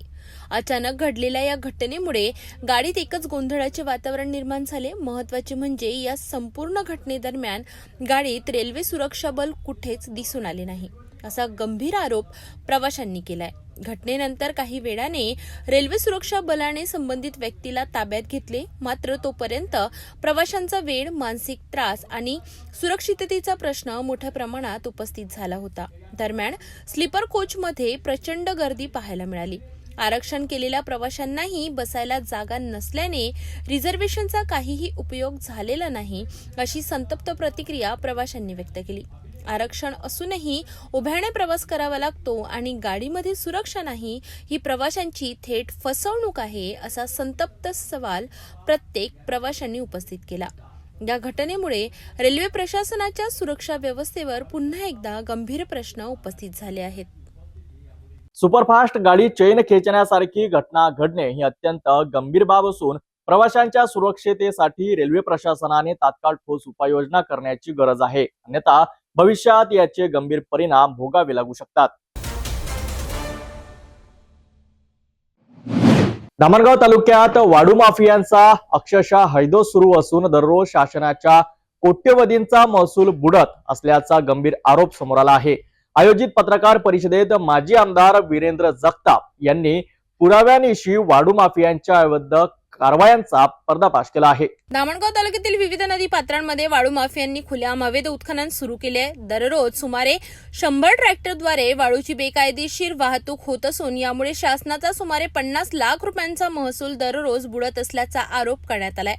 अचानक घडलेल्या या घटनेमुळे गाडीत एकच गोंधळाचे वातावरण निर्माण झाले. महत्त्वाचे म्हणजे या संपूर्ण घटनेदरम्यान गाडीत रेल्वे सुरक्षा बल कुठेच दिसून आले नाही, असा गंभीर आरोप प्रवाशांनी केलाय. घटनेनंतर काही वेळाने रेल्वे सुरक्षा बलाने संबंधित व्यक्तीला ताब्यात घेतले. मात्र तोपर्यंत प्रवाशांचा वेळ, मानसिक त्रास आणि सुरक्षिततेचा प्रश्न मोठ्या प्रमाणात उपस्थित झाला होता. दरम्यान स्लीपर कोचमध्ये प्रचंड गर्दी पाहायला मिळाली. आरक्षण केलेल्या प्रवाशांनाही बसायला जागा नसल्याने रिझर्वेशनचा काहीही उपयोग झालेला नाही, अशी संतप्त प्रतिक्रिया प्रवाशांनी व्यक्त केली. आरक्षण असूनही उभ्याने प्रवास करावा लागतो आणि गाडीमध्ये सुरक्षा नाही, ही प्रवाशांची थेट फसवणूक आहे, असा संतप्त सवाल प्रत्येक प्रवाशांनी उपस्थित केला. या घटनेमुळे रेल्वे प्रशासनाच्या सुरक्षा व्यवस्थेवर पुन्हा एकदा गंभीर प्रश्न उपस्थित झाले आहेत. सुपरफास्ट गाडी चैन खेचण्यासारखी घटना घडणे ही अत्यंत गंभीर बाब असून प्रवाशांच्या सुरक्षिततेसाठी रेल्वे प्रशासनाने तात्काळ ठोस उपाययोजना करण्याची गरज आहे, अन्यथा भविष्यात याचे गंभीर परिणाम भोगावे लागू शकतात. धामणगाव तालुक्यात वाळू माफियांचा अक्षरशः हैदोस सुरू असून दररोज शासनाच्या कोट्यवधींचा महसूल बुडत असल्याचा गंभीर आरोप समोर आला आहे. आयोजित पत्रकार परिषदेत माजी आमदार वीरेंद्र जगताप यांनी पुराव्यानिशी वाळू माफियांच्या अवैध कारवायांचा पर्दाफाश केला आहे. धामणगाव तालुक्यातील विविध नदी पात्रांमध्ये वाळू माफियांनी खुलेआम अवैध उत्खनन सुरू केले आहे. दररोज सुमारे 100 ट्रॅक्टरद्वारे वाळूची बेकायदेशीर वाहतूक होत असून यामुळे शासनाचा सुमारे 50 लाख रुपयांचा महसूल दररोज बुडत असल्याचा आरोप करण्यात आलाय.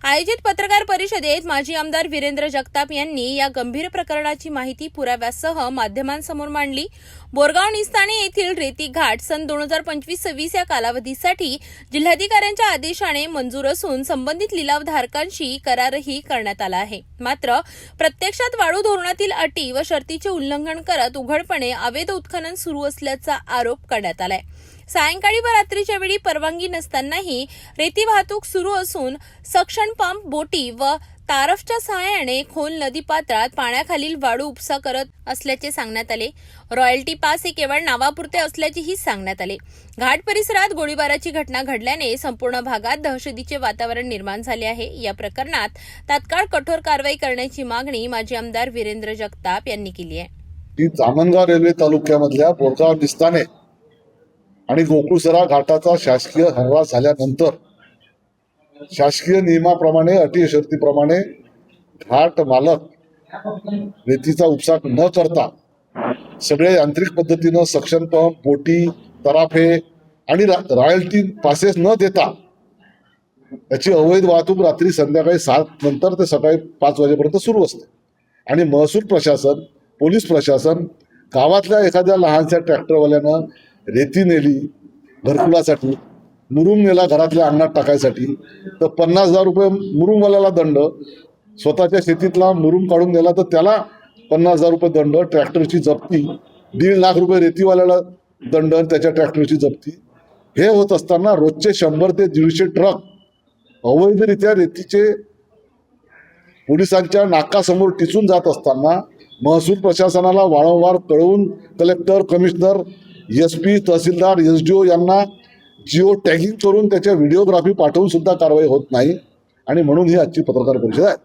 आयोजित पत्रकार परिषदेत माजी आमदार वीरेंद्र जगताप यांनी या गंभीर प्रकरणाची माहिती पुराव्यासह माध्यमांसमोर मांडली. बोरगाव निस्ताने येथील रेती घाट सन 2025-26 या कालावधीसाठी जिल्हाधिकाऱ्यांच्या आदेशाने मंजूर असून संबंधित लिलावधारकांशी करारही करण्यात आला आहे. मात्र प्रत्यक्षात वाळू धोरणातील अटी व शर्तीचे उल्लंघन करत उघडपणे अवैध उत्खनन सुरू असल्याचा आरोप करण्यात आलाय. सायंकाळी व रात्रीच्या वेळी परवानगी नसतानाही रेती वाहतूक सुरू असून सक्शन पंप, बोटी व तारफच्या सहाय्याने खोल नदीपात्रात पाण्याखालील वाळू उपसा करत असल्याचे सांगण्यात आले. रॉयल्टी पास हे केवळ नावापुरते असल्याचेही सांगण्यात आले. घाट परिसरात गोळीबाराची घटना घडल्याने संपूर्ण भागात दहशतीचे वातावरण निर्माण झाले आहे. या प्रकरणात तात्काळ कठोर कारवाई करण्याची मागणी माजी आमदार वीरेंद्र जगताप यांनी केली आहे. धामणगाव रेल्वे तालुक्यामधल्या बोरगाव निस्ताने आणि गोकुळसरा घाटाचा शासकीय हरवास झाल्यानंतर शासकीय नियमाप्रमाणे अटी शर्तीप्रमाणे घाट मालक रेतीचा उपसा न करता सगळे यांत्रिक पद्धतीनं सक्शन पंप, बोटी, तराफे आणि रॉयल्टी पासेस न देता याची अवैध वाहतूक रात्री संध्याकाळी 7 नंतर ते सकाळी 5 वाजेपर्यंत सुरू असते. आणि महसूल प्रशासन, पोलीस प्रशासन गावातल्या एखाद्या लहानशा ट्रॅक्टरवाल्यानं रेती नेली घरकुलासाठी, मुरुम नेला घरातल्या अंगणात टाकायसाठी, तर 50,000 रुपये मुरुमवाल्याला दंड, स्वतःच्या शेतीतला मुरुम काढून नेला तर त्याला 50,000 रुपये दंड, ट्रॅक्टरची जप्ती, 1.5 लाख रुपये रेतीवाल्याला दंड, त्याच्या ट्रॅक्टरची जप्ती. हे होत असताना रोजचे 100 ते 150 ट्रक अवैधरित्या रेतीचे पोलिसांच्या नाकासमोर टिचून जात असताना महसूल प्रशासनाला वारंवार कळवून कलेक्टर, कमिशनर, SP, तहसीलदार, SDO यांना जिओ टॅगिंग करून त्याच्या व्हिडिओग्राफी पाठवून सुद्धा कारवाई होत नाही. आणि म्हणून ही आजची पत्रकार परिषद आहे.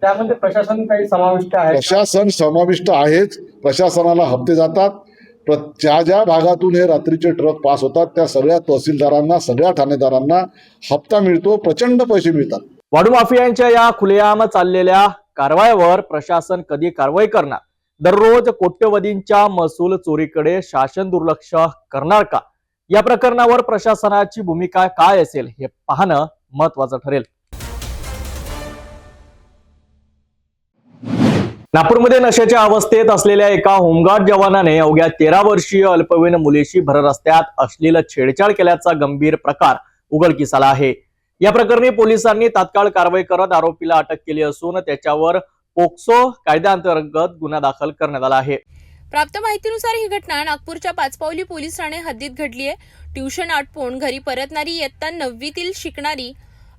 त्यामध्ये प्रशासन काही समाविष्ट आहे? प्रशासन समाविष्ट आहेच. प्रशासनाला हप्ते जातात. ज्या ज्या भागातून हे रात्रीचे ट्रक पास होतात त्या सगळ्या तहसीलदारांना, सगळ्या ठाणेदारांना हप्ता मिळतो, प्रचंड पैसे मिळतात. वाळू माफियांच्या या खुलेआम चाललेल्या कारवाईवर प्रशासन कधी कारवाई करणार? दररोज कोट्यवधींच्या महसूल चोरीकडे शासन दुर्लक्ष करणार का? या प्रकरणावर प्रशासनाची भूमिका काय असेल हे पाहणं महत्वाचं ठरेल. नागपूरमध्ये नशेच्या अवस्थेत असलेल्या एका होमगार्ड जवानाने अवघ्या 13 वर्षीय अल्पवयीन मुलीशी भर रस्त्यात अश्लील छेडछाड केल्याचा गंभीर प्रकार उघडकीस आला आहे. या प्रकरणी पोलिसांनी तात्काळ कारवाई करत आरोपीला अटक केली असून त्याच्यावर पोक्सो कायद्याअंतर्गत गुन्हा दाखल करण्यात आला आहे. प्राप्त माहितीनुसार ही घटना नागपूरच्या पाचपावली पोलीस ठाणे हद्दीत घडली आहे. ट्युशन आटपून घरी परतणारी इयत्ता 9वीतील शिकणारी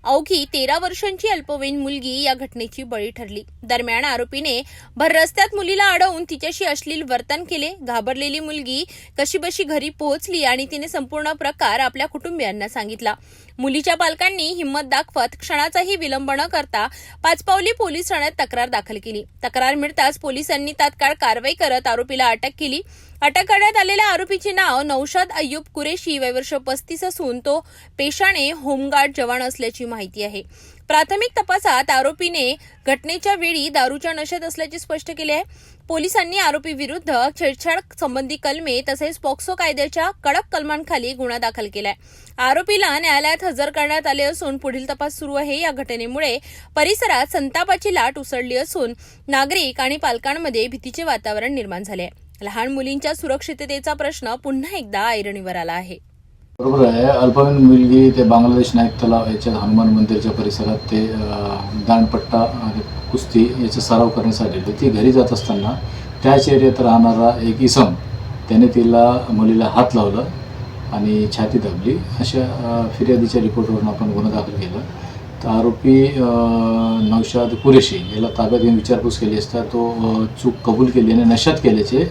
अवघी 13 वर्षांची अल्पवयीन मुलगी या घटनेची बळी ठरली. दरम्यान आरोपीने भर रस्त्यात मुलीला अडवून तिच्याशी अश्लील वर्तन केले. घाबरलेली मुलगी कशीबशी घरी पोहोचली आणि तिने संपूर्ण प्रकार आपल्या कुटुंबियांना सांगितला. मुलीच्या पालकांनी हिंमत दाखवत क्षणाचाही विलंब न करता पाचपावली पोलीस ठाण्यात तक्रार दाखल केली. तक्रार मिळताच पोलिसांनी तात्काळ कारवाई करत आरोपीला अटक केली. अटक करण्यात आलेल्या आरोपीचे नाव नौशाद अय्यूब कुरेशी, वय वर्ष 35 असून तो पेशाने होमगार्ड जवान असल्याची माहिती आहे. प्राथमिक तपासात आरोपीने घटनेच्या वेळी दारूच्या नशेत असल्याचे स्पष्ट केले आहे. पोलिसांनी आरोपी विरुद्ध छेडछाड संबंधी कलमे तसेच पॉक्सो कायद्याच्या कडक कलमांखाली गुन्हा दाखल केलाय. आरोपीला न्यायालयात हजर करण्यात आले असून पुढील तपास सुरू आहे. या घटनेमुळे परिसरात संतापाची लाट उसळली असून नागरिक आणि पालकांमध्ये भीतीचे वातावरण निर्माण झाले आहे. लहान मुलींच्या सुरक्षिततेचा प्रश्न पुन्हा एकदा ऐरणीवर आला आहे. बरोबर आहे. अल्पवयीन मुलगी ते बांगलादेश नाईक तलाव याच्या हनुमान मंदिरच्या परिसरात ते दांडपट्टा आणि कुस्ती याचा सराव करण्यासाठी ती घरी जात असताना त्याच एरियात राहणारा एक इसम त्याने मुलीला हात लावलं आणि छाती दाबली अशा फिर्यादीच्या रिपोर्टवरून आपण गुन्हा दाखल केला. तर आरोपी नौशाद कुरेशी याला ताब्यात घेऊन विचारपूस केली असता तो चूक कबूल केली आणि नशात केल्याचे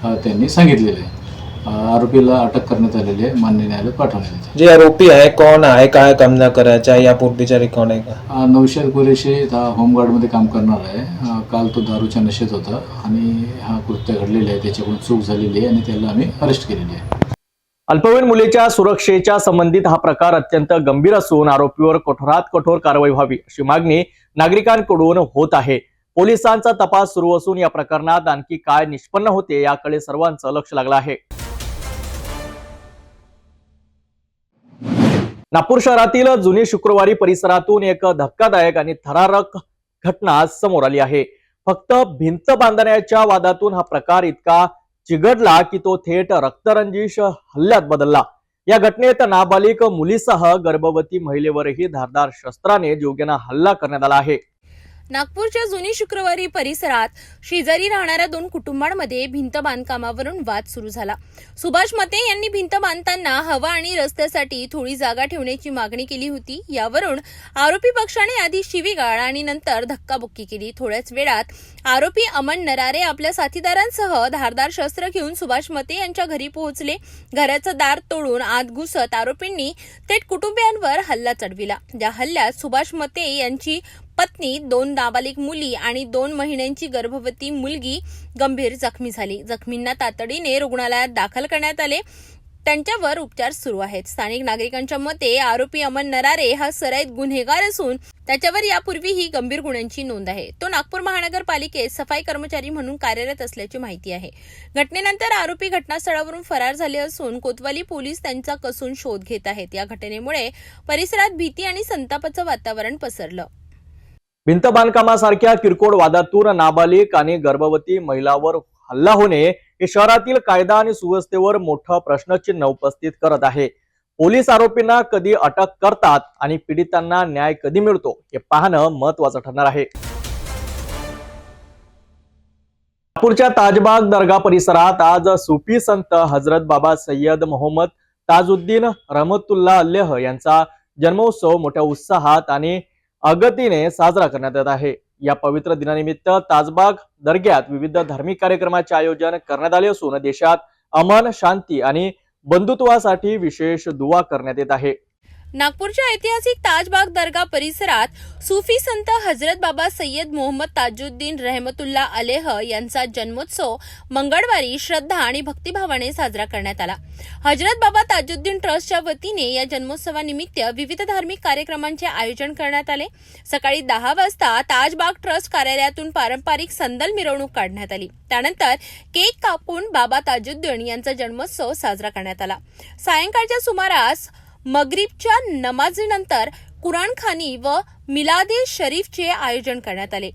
त्यांनी सांगितलेले आहे. आरोपीला अटक करण्यात आलेली आहे, मान्य न्यायालयात पाठवण्यात येते. जे आरोपी आहे कोण आहे, काय काम न करायचा यापूर्वीचा रेकॉर्ड आहे का? नौशाद कुरेशी हा होमगार्डमध्ये काम करणार आहे. काल तो दारूच्या नशेत होता आणि हा कृत्य घडलेलं आहे, त्याच्याकडून चूक झालेली आहे आणि त्याला आम्ही अरेस्ट केलेली आहे. अल्पवयीन मुलीच्या सुरक्षेच्या संबंधित हा प्रकार अत्यंत गंभीर असून आरोपीवर कठोरात कठोर कारवाई व्हावी अशी मागणी नागरिकांकडून होत आहे. पोलिसांचा तपास सुरू असून या प्रकरणात आणखी काय निष्पन्न होते याकडे सर्वांचं लक्ष लागलं आहे. नागपूर शहरातील जुनी शुक्रवारी परिसरातून एक धक्कादायक आणि थरारक घटना समोर आली आहे. फक्त भिंत बांधण्याच्या वादातून हा प्रकार इतका चिघळला की तो थेट रक्तरंजिश हल्ल्यात बदलला. या घटनेत नाबालिग मुलीसह गर्भवती महिलेवरही धारदार शस्त्राने जीवघेणा हल्ला करण्यात आला आहे. नागपूरच्या जुनी शुक्रवारी परिसरात शेजारी राहणाऱ्या दोन कुटुंबांमध्ये भिंत बांधकामावरून वाद सुरू झाला. सुभाष मते यांनी भिंत बांधताना हवा आणि रस्त्यासाठी थोडी जागा ठेवण्याची मागणी केली होती. यावरून आरोपी पक्षाने आधी शिवीगाळ आणि नंतर धक्काबुक्की केली. थोड्याच वेळात आरोपी अमन नरारे आपल्या साथीदारांसह धारदार शस्त्र घेऊन सुभाष मते यांच्या घरी पोहोचले. घराचं दार तोडून आत घुसत आरोपींनी थेट कुटुंबियांवर हल्ला चढविला. या हल्ल्यात सुभाष मते यांची पत्नी, 2 नाबालिग मुली आणि 2 महिन्यांची गर्भवती मुलगी गंभीर जखमी झाली. जखमींना तातडीने रुग्णालयात दाखल करण्यात आले. त्यांच्यावर उपचार सुरू आहेत. स्थानिक नागरिकांच्या मते आरोपी अमन नरारे हा सराईत गुन्हेगार असून त्याच्यावर यापूर्वीही गंभीर गुन्ह्यांची नोंद आहे. तो नागपूर महानगरपालिकेत सफाई कर्मचारी म्हणून कार्यरत असल्याची माहिती आहे. घटनेनंतर आरोपी घटनास्थळावरून फरार झाले असून कोतवाली पोलीस त्यांचा कसून शोध घेत आहेत. या घटनेमुळे परिसरात भीती आणि संतापाचं वातावरण पसरलं. भिंत बांधकामासारख्या किरकोळ वादातून नाबालिग आणि गर्भवती महिलावर हल्ला होणे हे शहरातील कायदा आणि सुव्यवस्थेवर मोठं प्रश्नचिन्ह उपस्थित करत आहे. पोलीस आरोपींना कधी अटक करतात आणि पीडितांना न्याय कधी मिळतो हे पाहणं महत्त्वाचं ठरणार आहे. नागपूरच्या ताजबाग दर्गा परिसरात आज सुफी संत हजरत बाबा सय्यद मोहम्मद ताजुद्दीन रहमतुल्लाह अल्लेह यांचा जन्मोत्सव मोठ्या उत्साहात आणि अगतीने साजरा करण्यात येत आहे. या पवित्र दिनानिमित्त ताजबाग दर्ग्यात विविध धार्मिक कार्यक्रमाचे आयोजन करण्यात आले असून देशात अमन, शांती आणि बंधुत्वासाठी विशेष दुआ करण्यात येत आहे. नागपूरच्या ऐतिहासिक ताजबाग दर्गा परिसरात सुफी संत हजरत बाबा सय्यद मोहम्मद ताजुद्दीन रहमतुल्लाह अलेह यांचा जन्मोत्सव मंगळवारी श्रद्धा आणि भक्तिभावाने साजरा करण्यात आला. हजरत बाबा ताजुद्दीन ट्रस्टच्या वतीने या जन्मोत्सवानिमित्त विविध धार्मिक कार्यक्रमांचे आयोजन करण्यात आले. सकाळी 10 वाजता ताजबाग ट्रस्ट कार्यालयातून पारंपरिक संदल मिरवणूक काढण्यात आली. त्यानंतर केक कापून बाबा ताजुद्दीन यांचा जन्मोत्सव साजरा करण्यात आला. सायंकाळच्या सुमारास मगरिबच्या नमाजीनंतर कुराणखानी व मिलादे शरीफचे आयोजन करण्यात आले.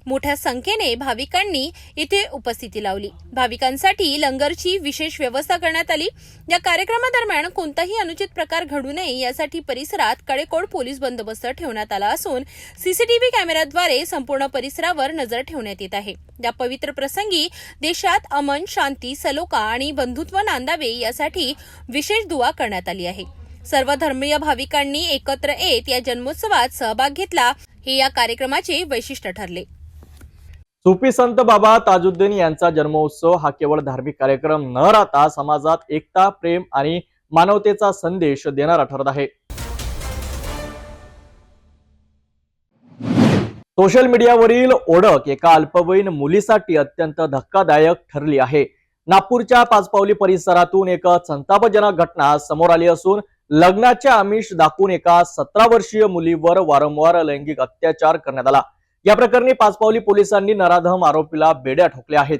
मोठ्या संख्येने भाविकांनी इथे उपस्थिती लावली. भाविकांसाठी लंगरची विशेष व्यवस्था करण्यात आली. या कार्यक्रमादरम्यान कोणताही अनुचित प्रकार घडू नये यासाठी परिसरात कडेकोड पोलीस बंदोबस्त ठेवण्यात आला असून सीसीटीव्ही कॅमेऱ्याद्वारे संपूर्ण परिसरावर नजर ठेवण्यात येत आहे. या पवित्र प्रसंगी देशात अमन, शांती, सलोखा आणि बंधुत्व नांदावे यासाठी विशेष दुआ करण्यात आली आहे. सर्व धर्मीय भाविकांनी एकत्र येत या जन्मोत्सवात सहभाग घेतला हे या कार्यक्रमाचे वैशिष्ट्य ठरले. सुफी संत बाबा ताजुद्दीन यांचा जन्मोत्सव हा केवळ धार्मिक कार्यक्रम न राहता समाजात एकता, प्रेम आणि मानवतेचा संदेश देणारा ठरत आहे. सोशल मीडियावरील ओळख एका अल्पवयीन मुलीसाठी अत्यंत धक्कादायक ठरली आहे. नागपूरच्या पाचपावली परिसरातून एक संतापजनक घटना समोर आली असून लग्नाचे आमिष दाखवून एका 17 वर्षीय मुलीवर वारंवार लैंगिक अत्याचार करण्यात आला. या प्रकरणी पाचपावली पोलिसांनी नराधम आरोपीला बेड्या ठोकल्या आहेत.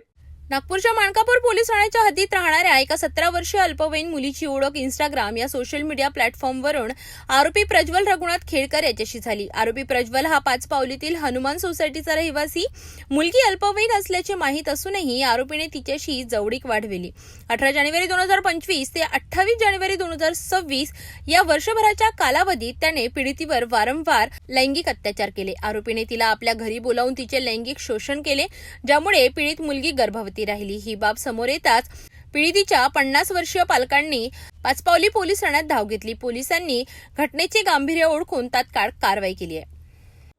नागपूरच्या माणकापूर पोलीस ठाण्याच्या हद्दीत राहणाऱ्या एका 17 वर्षीय अल्पवयीन मुलीची ओळख इंस्टाग्राम या सोशल मीडिया प्लॅटफॉर्मवरून आरोपी प्रज्वल रघुनाथ खेडकर याच्याशी झाली. आरोपी प्रज्वल हा पाचपावलीतील हनुमान सोसायटीचा रहिवासी. मुलगी अल्पवयीन असल्याचे माहीत असूनही आरोपीने तिच्याशी जवळीक वाढविली. 18 जानेवारी 2025 ते 28 जानेवारी 2026 या वर्षभराच्या कालावधीत त्याने पीडितीवर वारंवार लैंगिक अत्याचार केले. आरोपीने तिला आपल्या घरी बोलावून तिचे लैंगिक शोषण केले, ज्यामुळे पीडित मुलगी गर्भवती राहिली. ही बाब समोर येताच पीडितीच्या 50 वर्षीय पालकांनी पाचपावली पोलीस ठाण्यात धाव घेतली. पोलिसांनी घटनेचे गांभीर्य ओळखून तात्काळ कारवाई केली आहे.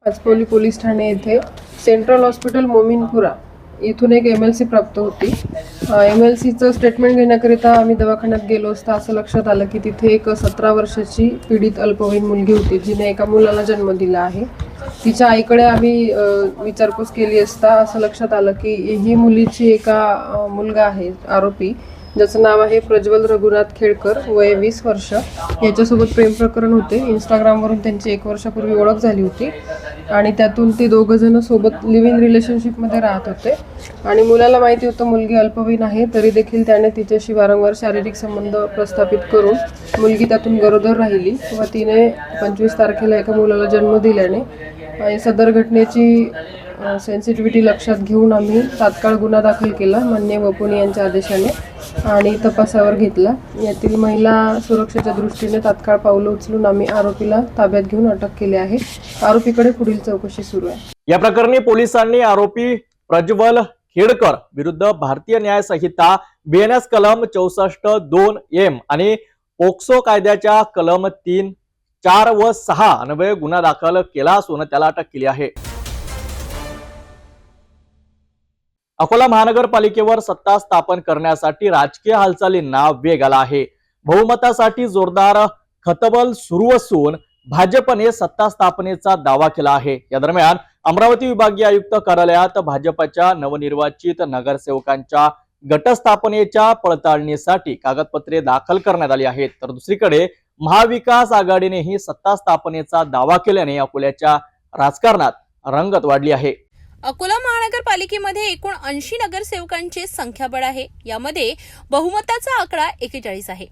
पाचपोली पोलीस ठाणे येथे सेंट्रल हॉस्पिटल मोमीनपुरा इथून एक MLC प्राप्त होती. MLCचं स्टेटमेंट घेण्याकरिता आम्ही दवाखान्यात गेलो असता असं लक्षात आलं की तिथे एक 17 वर्षाची पीडित अल्पवयीन मुलगी होती, जिने एका मुलाला जन्म दिला आहे. तिच्या आईकडे आम्ही विचारपूस केली असता असं लक्षात आलं की ही मुलीची एका मुलगा आहे आरोपी, ज्याचं नाव आहे प्रज्वल रघुनाथ खेडकर, वय 20 वर्ष. याच्यासोबत प्रेम प्रकरण होते. इंस्टाग्रामवरून त्यांची 1 वर्षापूर्वी ओळख झाली होती आणि त्यातून ते दोघं जण सोबत लिव्ह इन रिलेशनशिपमध्ये राहत होते आणि मुलाला माहिती होतं मुलगी अल्पवयीन आहे, तरी देखील त्याने तिच्याशी वारंवार शारीरिक संबंध प्रस्थापित करून मुलगी त्यातून गरोदर राहिली व तिने 25 तारखेला एका मुलाला जन्म दिल्याने आणि सदर घटनेची सेन्सिटिव्हिटी लक्षात घेऊन आम्ही तात्काळ गुन्हा दाखल केला माननीय वपुनी यांच्या आदेशाने आणि तपासावर घेतला. यातील महिला सुरक्षेच्या दृष्टीने तात्काळ पावलं उचलून आम्ही आरोपीला ताब्यात घेऊन अटक केली आहे. आरोपीकडे पुढील चौकशी सुरू आहे. या प्रकरणी पोलिसांनी आरोपी प्रज्वल खेडकर विरुद्ध भारतीय न्याय संहिता BNS कलम 64(2)M आणि पोक्सो कायद्याच्या कलम 3, 4 व 6 अन्वये गुन्हा दाखल केला असून त्याला अटक केली आहे. अकोला महानगरपालिकेवर सत्ता स्थापन करण्यासाठी राजकीय हालचालींना वेग आला आहे. बहुमतासाठी जोरदार खतबल सुरू असून भाजपने सत्ता स्थापनेचा दावा केला आहे. या दरम्यान अमरावती विभागीय आयुक्त कार्यालयात भाजपच्या नवनिर्वाचित नगरसेवकांच्या गटस्थापनेच्या पडताळणीसाठी कागदपत्रे दाखल करण्यात आली आहेत. तर दुसरीकडे महाविकास आघाडीनेही सत्ता स्थापनेचा दावा केल्याने अकोल्याच्या राजकारणात रंगत वाढली आहे. अकोला महानगरपालिकेमध्ये एकूण 80 नगरसेवकांची संख्याबळ आहे. यामध्ये बहुमताचा आकडा 41 आहे.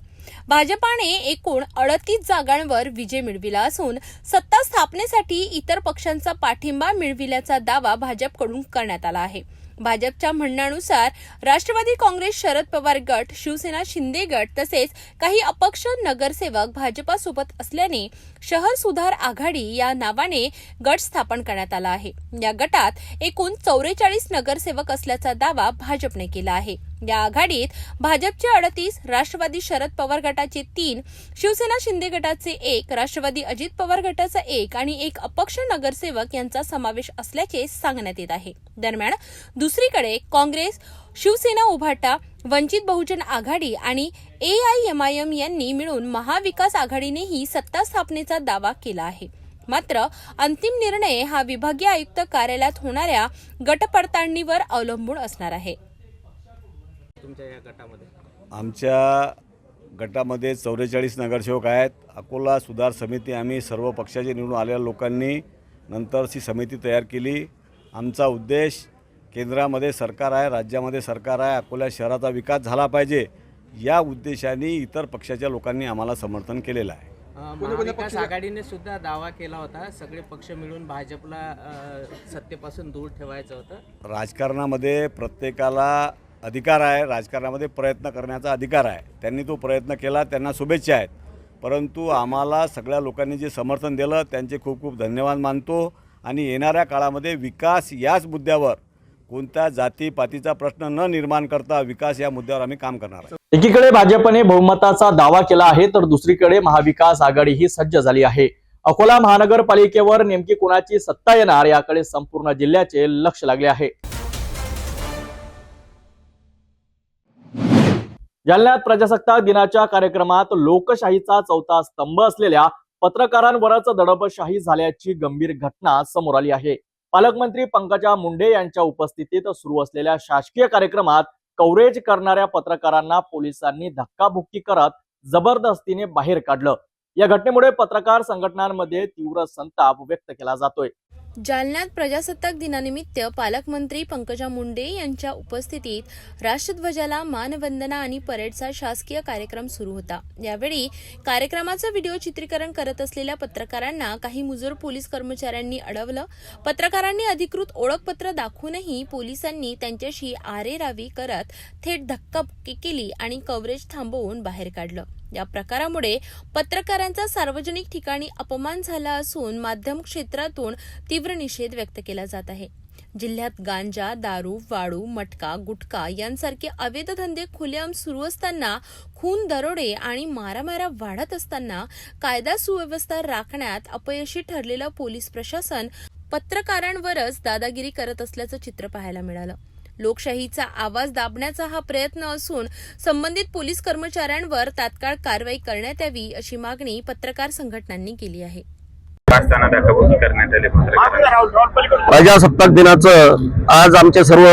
भाजपाने एकूण 38 जागांवर विजय मिळविला असून सत्ता स्थापनेसाठी इतर पक्षांचा पाठिंबा मिळविल्याचा दावा भाजपकडून करण्यात आला आहे. भाजपच्या म्हणण्यानुसार राष्ट्रवादी काँग्रेस, शरद पवार गट, शिवसेना शिंदे गट तसेच काही अपक्ष नगरसेवक भाजपासोबत असल्याने शहर सुधार आघाडी या नावाने गट स्थापन करण्यात आला आहे. या गटात एकूण 44 नगरसेवक असल्याचा दावा भाजपने केला आहे. या आघाडीत भाजपचे 38, राष्ट्रवादी शरद पवार गटाचे 3, शिवसेना शिंदे गटाचे 1, राष्ट्रवादी अजित पवार गटाचा 1 आणि 1 अपक्ष नगरसेवक यांचा समावेश असल्याचे सांगण्यात येत आहे. दरम्यान दुसरीकडे काँग्रेस, शिवसेना उभाटा, वंचित बहुजन आघाडी आणि AIMIM यांनी मिळून महाविकास आघाडीनेही सत्ता स्थापनेचा दावा केला आहे. मात्र अंतिम निर्णय हा विभागीय आयुक्त कार्यालयात होणाऱ्या गटपडताळणीवर अवलंबून असणार आहे. आमच्या गटामध्ये 44 नगरसेवक आहेत. अकोला सुधार समिती आम्ही सर्व पक्षाचे निवडून आलेल्या लोकांनी नंतरची समिती तयार केली. आमचा उद्देश केंद्रामध्ये सरकार आहे, राज्यामध्ये सरकार आहे, अकोला शहराचा विकास झाला पाहिजे या उद्देशाने इतर पक्षाच्या लोकांनी आम्हाला समर्थन केलेलं आहे. महाविकास आघाडीने सुद्धा दावा केला होता सगळे पक्ष मिळून भाजपला सत्तेपासून दूर ठेवायचं होतं. राजकारणामध्ये प्रत्येकाला अधिकार आहे, राजकारणामध्ये प्रयत्न करण्याचा अधिकार आहे. त्यांनी तो प्रयत्न केला, त्यांना शुभेच्छा आहेत. परंतु आम्हाला सगळ्या लोकांनी जे समर्थन दिलं त्यांचे खूप खूप धन्यवाद मानतो आणि येणाऱ्या काळामध्ये विकास याच मुद्द्यावर कोणत्या जातीपातीचा प्रश्न न निर्माण करता विकास या मुद्द्यावर आम्ही काम करणार आहोत. एकीकडे भाजपने बहुमताचा दावा केला आहे तर दुसरीकडे महाविकास आघाडी ही सज्ज झाली आहे. अकोला महानगरपालिकेवर नेमकी कोणाची सत्ता येणार याकडे संपूर्ण जिल्ह्याचे लक्ष लागले आहे. जालन्यात प्रजासत्ताक दिनाच्या कार्यक्रमात लोकशाहीचा चौथा स्तंभ असलेल्या पत्रकारांवरच दडपशाही झाल्याची गंभीर घटना समोर आली आहे. पालकमंत्री पंकजा मुंडे यांच्या उपस्थितीत सुरू असलेल्या शासकीय कार्यक्रमात कव्हरेज करणाऱ्या पत्रकारांना पोलिसांनी धक्काबुक्की करत जबरदस्तीने बाहेर काढलं. या घटनेमुळे पत्रकार संघटनांमध्ये तीव्र संताप व्यक्त केला जातोय. जालन्यात प्रजासत्ताक दिनानिमित्त पालकमंत्री पंकजा मुंडे यांच्या उपस्थितीत राष्ट्रध्वजाला मानवंदना आणि परेडचा शासकीय कार्यक्रम सुरू होता. यावेळी कार्यक्रमाचं व्हिडिओ चित्रीकरण करत असलेल्या पत्रकारांना काही मुजोर पोलीस कर्मचाऱ्यांनी अडवलं. पत्रकारांनी अधिकृत ओळखपत्र दाखवूनही पोलिसांनी त्यांच्याशी आरेरावी करत थेट धक्काबुक्की केली आणि कव्हरेज थांबवून बाहेर काढलं. या प्रकारामुळे पत्रकारांचा सार्वजनिक ठिकाणी अपमान झाला असून माध्यम क्षेत्रातून तीव्र निषेध व्यक्त केला जात आहे. जिल्ह्यात गांजा, दारू, वाळू, मटका, गुटखा यांसारखे अवैध धंदे खुलेआम सुरू असताना, खून, दरोडे आणि मारामाऱ्या वाढत असताना कायदा सुव्यवस्था राखण्यात अपयशी ठरलेलं पोलीस प्रशासन पत्रकारांवरच दादागिरी करत असल्याचं चित्र पाहायला मिळालं. लोकशाहीचा आवाज दाबण्याचा हा प्रयत्न असून संबंधित पोलीस कर्मचाऱ्यांवर तात्काळ कारवाई करण्यात यावी अशी मागणी पत्रकार संघटनांनी केली आहे. प्रजासत्ताक दिनाचं आज आमचे सर्व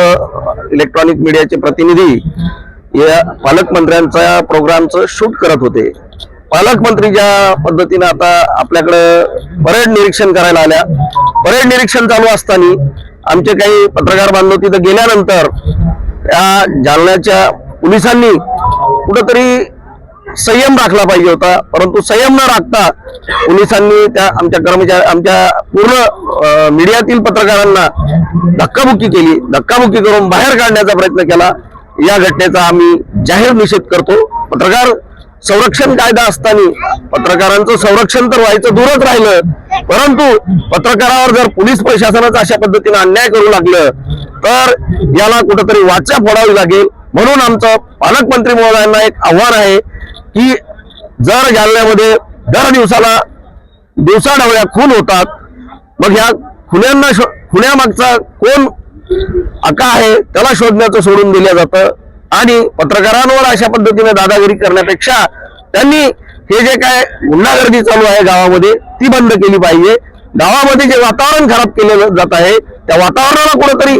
इलेक्ट्रॉनिक मीडियाचे प्रतिनिधी या पालकमंत्र्यांच्या प्रोग्रामचं शूट करत होते. पालकमंत्री ज्या पद्धतीने आता आपल्याकडे परेड निरीक्षण करायला आल्या, परेड निरीक्षण चालू असताना आमचे काही पत्रकार बांधव तिथं गेल्यानंतर या जालन्याच्या पोलिसांनी कुठंतरी संयम राखला पाहिजे होता, परंतु संयम न राखता पोलिसांनी त्या आमच्या पूर्ण मीडियातील पत्रकारांना धक्काबुक्की केली. धक्काबुक्की करून बाहेर काढण्याचा प्रयत्न केला. या घटनेचा आम्ही जाहीर निषेध करतो. पत्रकार संरक्षण कायदा असताना पत्रकारांचं संरक्षण तर व्हायचं दूरच राहिलं, परंतु पत्रकारावर जर पोलीस प्रशासनाचं अशा पद्धतीने अन्याय करू लागलं तर याला कुठंतरी वाचा फोडावी लागेल. म्हणून आमचं पालकमंत्री महोदयांना एक आव्हान आहे की जर जालन्यामध्ये दर दिवसाला दिवसाढवळ्या खून होतात, मग ह्या खुन्यामागचा कोण आका आहे त्याला शोधण्याचं सोडून दिलं जातं आणि पत्रकारांवर अशा पद्धतीने दादागिरी करण्यापेक्षा त्यांनी हे जे काय गुंडागर्दी चालू आहे गावामध्ये ती बंद केली पाहिजे. गावामध्ये जे वातावरण खराब केलं जात आहे त्या वातावरणाला कुठेतरी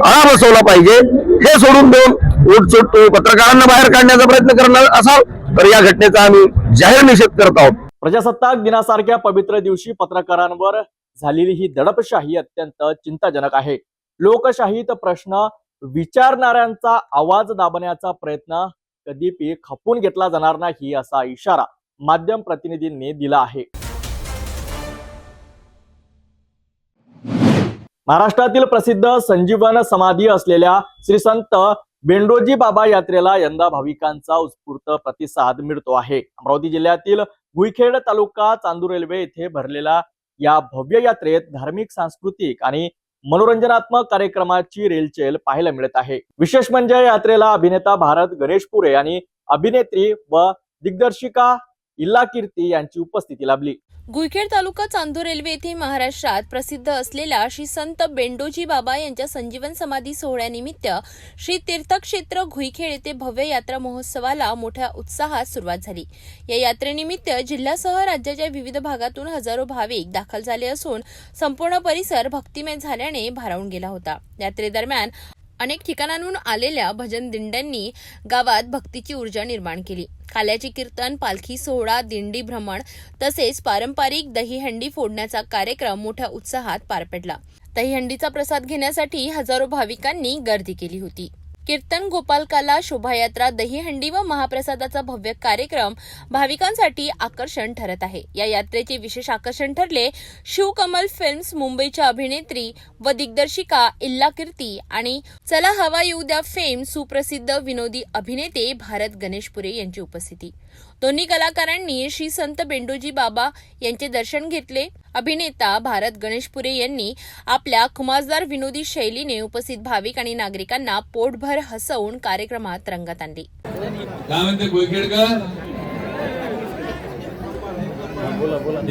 आळा बसवला पाहिजे. हे सोडून देऊन उठसूट पत्रकारांना बाहेर काढण्याचा प्रयत्न करणार असाल तर या घटनेचा आम्ही जाहीर निषेध करत आहोत. प्रजासत्ताक दिनासारख्या पवित्र दिवशी पत्रकारांवर झालेली ही दडपशाही अत्यंत चिंताजनक आहे. लोकशाहीत प्रश्न विचारणाऱ्यांचा आवाज दाबण्याचा प्रयत्न कधीही खपून घेतला जाणार नाही असा इशारा माध्यम प्रतिनिधींनी दिला आहे. महाराष्ट्रातील प्रसिद्ध संजीवन समाधी असलेल्या श्री संत बेंडोजी बाबा यात्रेला यंदा भाविकांचा उत्स्फूर्त प्रतिसाद मिळतो आहे. अमरावती जिल्ह्यातील गुईखेड तालुका चांदूर रेल्वे येथे भरलेल्या या भव्य यात्रेत धार्मिक, सांस्कृतिक आणि मनोरंजनात्मक कार्यक्रमाची रेलचेल पाहायला मिळत आहे. विशेष म्हणजे यात्रेला अभिनेता भारत गणेशपुरे आणि अभिनेत्री व दिग्दर्शिका इल्ला कीर्ती यांची उपस्थिती लाभली. गुईखेड तालुका चांदूर रेल्वे येथे महाराष्ट्रात प्रसिद्ध असलेल्या श्री संत बेंडोजी बाबा यांच्या संजीवन समाधी सोहळ्यानिमित्त श्री तीर्थक्षेत्र गुईखेड येथे भव्य यात्रा महोत्सवाला मोठ्या उत्साहात सुरुवात झाली. या यात्रेनिमित्त जिल्ह्यासह राज्याच्या विविध भागातून हजारो भाविक दाखल झाले असून संपूर्ण परिसर भक्तिमय झाल्याने भारावून गेला होता. यात्रेदरम्यान अनेक ठिकाणांहून आलेल्या भजन दिंड्यांनी गावात भक्तीची ऊर्जा निर्माण केली. काल्याचे कीर्तन, पालखी सोहळा, दिंडी भ्रमण तसेच पारंपरिक दहीहंडी फोडण्याचा कार्यक्रम मोठ्या उत्साहात पार पडला. दहीहंडीचा प्रसाद घेण्यासाठी हजारो भाविकांनी गर्दी केली होती. कीर्तन, गोपालकाला, शोभायात्रा, दहीहंडी व महाप्रसादाचा भव्य कार्यक्रम भाविकांसाठी आकर्षण ठरत आहे. या यात्रेचे विशेष आकर्षण ठरले शिवकमल फिल्म्स मुंबईच्या अभिनेत्री व दिग्दर्शिका इल्ला कीर्ती आणि चला हवा येऊ द्या फेम सुप्रसिद्ध विनोदी अभिनेते भारत गणेशपुरे यांची उपस्थिती. दोन्ही कलाकारांनी श्री संत बेंडोजी बाबा यांचे दर्शन घेतले. अभिनेता भारत गणेशपुरे यांनी आपल्या खुमासदार विनोदी शैलीने उपस्थित भाविक आणि नागरिकांना पोटभर हसवून कार्यक्रमात रंगत आणली.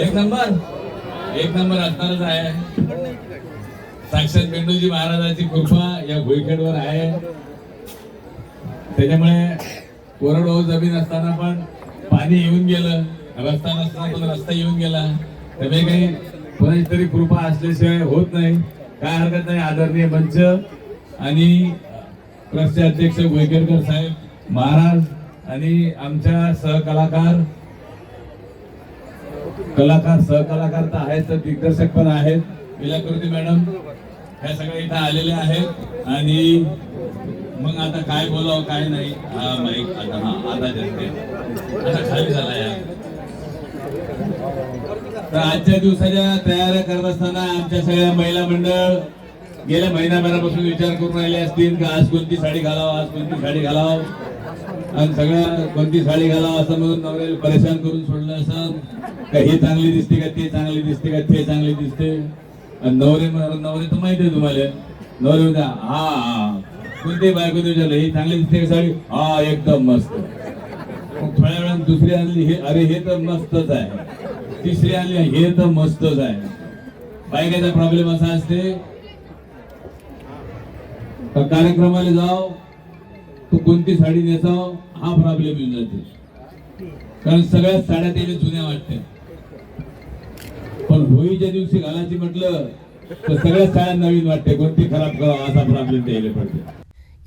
एक नंबर असणारच आहे. साक्षात बेंडोजी महाराजांची कृपा या गुईखेडवर आहे. त्याच्यामुळे कोरडवाहू जमीन असताना पण पाणी येऊन गेलं, रस्ता नसताना पण रस्ता येऊन गेला. त्यामुळे काही कोणाची तरी कृपा असल्याशिवाय होत नाही. काय हरकत नाही. आदरणीय मंच आणि ट्रस्टचे अध्यक्ष गोयकेडकर साहेब महाराज आणि आमच्या सहकलाकार सहकलाकार तर आहेत, तर दिग्दर्शक पण आहेत. विलाकृती मॅडम ह्या सगळ्या इथं आलेल्या आहेत. आणि मग आता काय बोलावं काय नाही. हा माईक आता जनते आता खाली झाला यार. तर आजच्या दिवसाच्या तयाऱ्या करत असताना आमच्या सगळ्या महिला मंडळ गेल्या महिनाभरापासून विचार करून राहिले असतील की आज कोणती साडी घालावं, आज कोणती साडी घालावं, आणि सगळ्या कोणती साडी घालावं असं म्हणून नवऱ्याला परेशान करून सोडलं असं का ही चांगली दिसते का, ती चांगली दिसते का, ते चांगली दिसते. नवरे तर माहिती आहे तुम्हाला नवरे म्हणते हा कोणती बायको विचारलं ही चांगली दिसते का साडी? हा एकदम मस्त. मग थोड्या वेळानं दुसरी आणली, हे अरे हे तर मस्तच आहे. तिसरी आणली, हे तर मस्तच आहे. बायकाचा प्रॉब्लेम असा असते का कार्यक्रमाला जाव तू कोणती साडी नेसाव हा प्रॉब्लेम येऊन जाते. कारण सगळ्याच साड्या त्याला जुन्या वाटते, पण होळीच्या दिवशी घालायची म्हटलं तर सगळ्याच साड्या नवीन वाटते, कोणती खराब करावं असा प्रॉब्लेम त्याला पडते.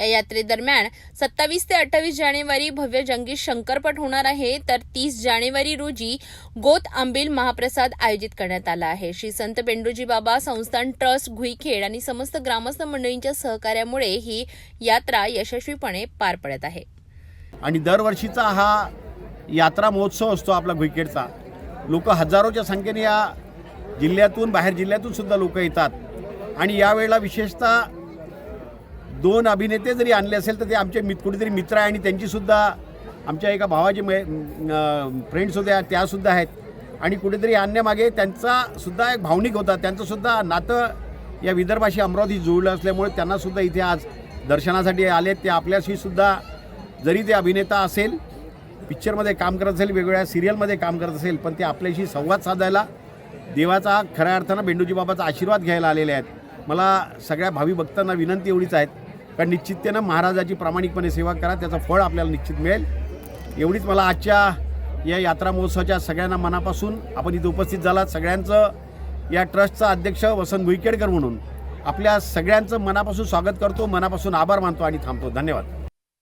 या यात्रेदरम्यान 27 ते 28 जानेवारी भव्य जंगी शंकरपट होणार आहे, तर 30 जानेवारी रोजी गोत आंबील महाप्रसाद आयोजित करण्यात आला आहे. श्री संत बेंडोजी बाबा संस्थान ट्रस्ट घुईखेड आणि समस्त ग्रामस्थ मंडळींच्या सहकार्यामुळे ही यात्रा यशस्वीपणे पार पडत आहे. आणि दरवर्षीचा हा यात्रा महोत्सव असतो आपला घुईखेडचा. लोक हजारोच्या संख्येने या जिल्ह्यातून, बाहेर जिल्ह्यातून सुद्धा लोक येतात. आणि यावेळेला विशेषतः 2 अभिनेते जरी आणले असेल तर ते आमचे कुठेतरी मित्र आहे आणि त्यांचीसुद्धा आमच्या एका भावाचे फ्रेंड्स होत्या, त्यासुद्धा आहेत. आणि कुठेतरी आणण्यामागे त्यांचासुद्धा एक भावनिक होता, त्यांचंसुद्धा नातं या विदर्भाशी अमरावती जुळलं असल्यामुळे त्यांनासुद्धा इथे आज दर्शनासाठी आले. ते आपल्याशी सुद्धा, जरी ते अभिनेता असेल, पिक्चरमध्ये काम करत असेल, वेगवेगळ्या सिरियलमध्ये काम करत असेल, पण ते आपल्याशी संवाद साधायला, देवाचा खऱ्या अर्थानं बेंडोजी बाबाचा आशीर्वाद घ्यायला आलेले आहेत. मला सगळ्या भावी भक्तांना विनंती एवढीच आहेत कारण निश्चिततेनं महाराजाची प्रामाणिकपणे सेवा करा, त्याचं फळ आपल्याला निश्चित मिळेल. एवढीच मला आजच्या या यात्रा महोत्सवाच्या सगळ्यांना मनापासून, आपण इथे उपस्थित झालात सगळ्यांचं, या ट्रस्टचा अध्यक्ष वसंत घुईखेडकर म्हणून आपल्या सगळ्यांचं मनापासून स्वागत करतो, मनापासून आभार मानतो आणि थांबतो. धन्यवाद.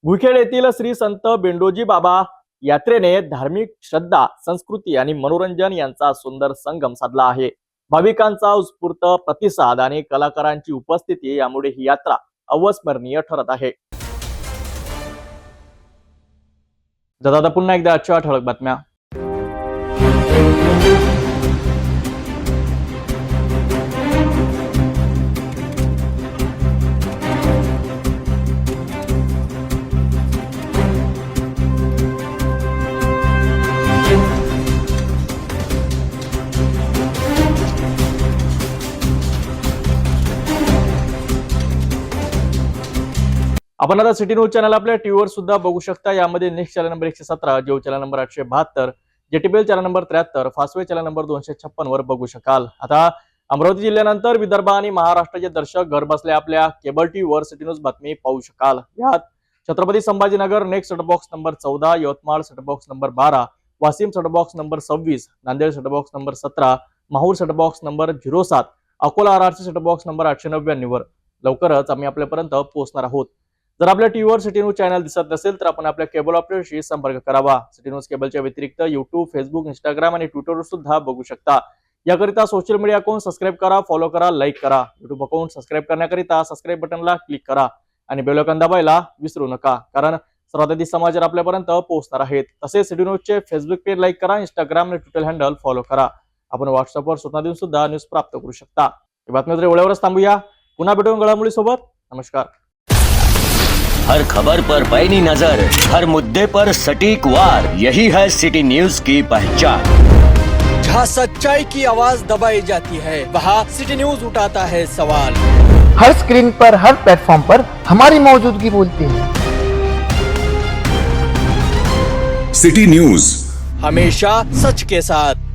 घुईखेड येथील श्री संत बेंडोजी बाबा यात्रेने धार्मिक श्रद्धा, संस्कृती आणि मनोरंजन यांचा सुंदर संगम साधला आहे. भाविकांचा उत्स्फूर्त प्रतिसाद आणि कलाकारांची उपस्थिती यामुळे ही यात्रा अविस्मरणीय ठरत आहे. दादा पुन्हा एकदा आजच्या ठळक बातम्या. आपण आता सिटी न्यूज चॅनल आपल्या टीव्हीवर सुद्धा बघू शकता. यामध्ये next channel number 117, Jio channel number 872, JTBL channel number 73, Fastway channel number 256 वर बघू शकाल. आता अमरावती जिल्ह्यानंतर विदर्भ आणि महाराष्ट्राचे दर्शक घर बसल्या आपल्या केबल टीव्हीवर सिटी न्यूज बातमी पाहू शकाल. यात Chhatrapati Sambhajinagar next set box number 14, Yavatmal set box number 12, Washim set box number 26, Nanded set box number 17, Mahur set box number 07, Akola RRC set box number 899 वर लवकरच आम्ही आपल्यापर्यंत पोहोचणार आहोत. जर आपल्या टीव्हीवर सिटी न्यूज चॅनल दिसत नसेल तर आपण आपल्या केबल ऑपरेटरशी संपर्क करावा. सिटी न्यूज केबलच्या व्यतिरिक्त युट्यूब, फेसबुक, इंस्टाग्राम आणि ट्विटरवर सुद्धा बघू शकता. याकरिता सोशल मीडिया अकाउंट सबस्क्राईब करा, फॉलो करा, लाईक करा. युट्यूब अकाउंट सबस्क्राईब करण्याकरिता सबस्क्राईब बटनला क्लिक करा आणि बेल आयकॉन दाबायला विसरू नका, कारण सर्वात आधी समाचार आपल्यापर्यंत पोहोचणार आहेत. तसेच सिटी न्यूजचे फेसबुक पेज लाईक करा, इंस्टाग्राम आणि ट्विटर हँडल फॉलो करा. आपण व्हॉट्सअपवर सूचना देऊन सुद्धा न्यूज प्राप्त करू शकता. ही बातमी तर एवढ्यावरच थांबूया. पुन्हा भेटून घडामोडीसोबत. नमस्कार. हर खबर पर पैनी नजर, हर मुद्दे पर सटीक वार, यही है सिटी न्यूज की पहचान. जहाँ सच्चाई की आवाज दबाई जाती है वहाँ सिटी न्यूज उठाता है सवाल. हर स्क्रीन पर, हर प्लेटफॉर्म पर हमारी मौजूदगी बोलती है. सिटी न्यूज हमेशा सच के साथ.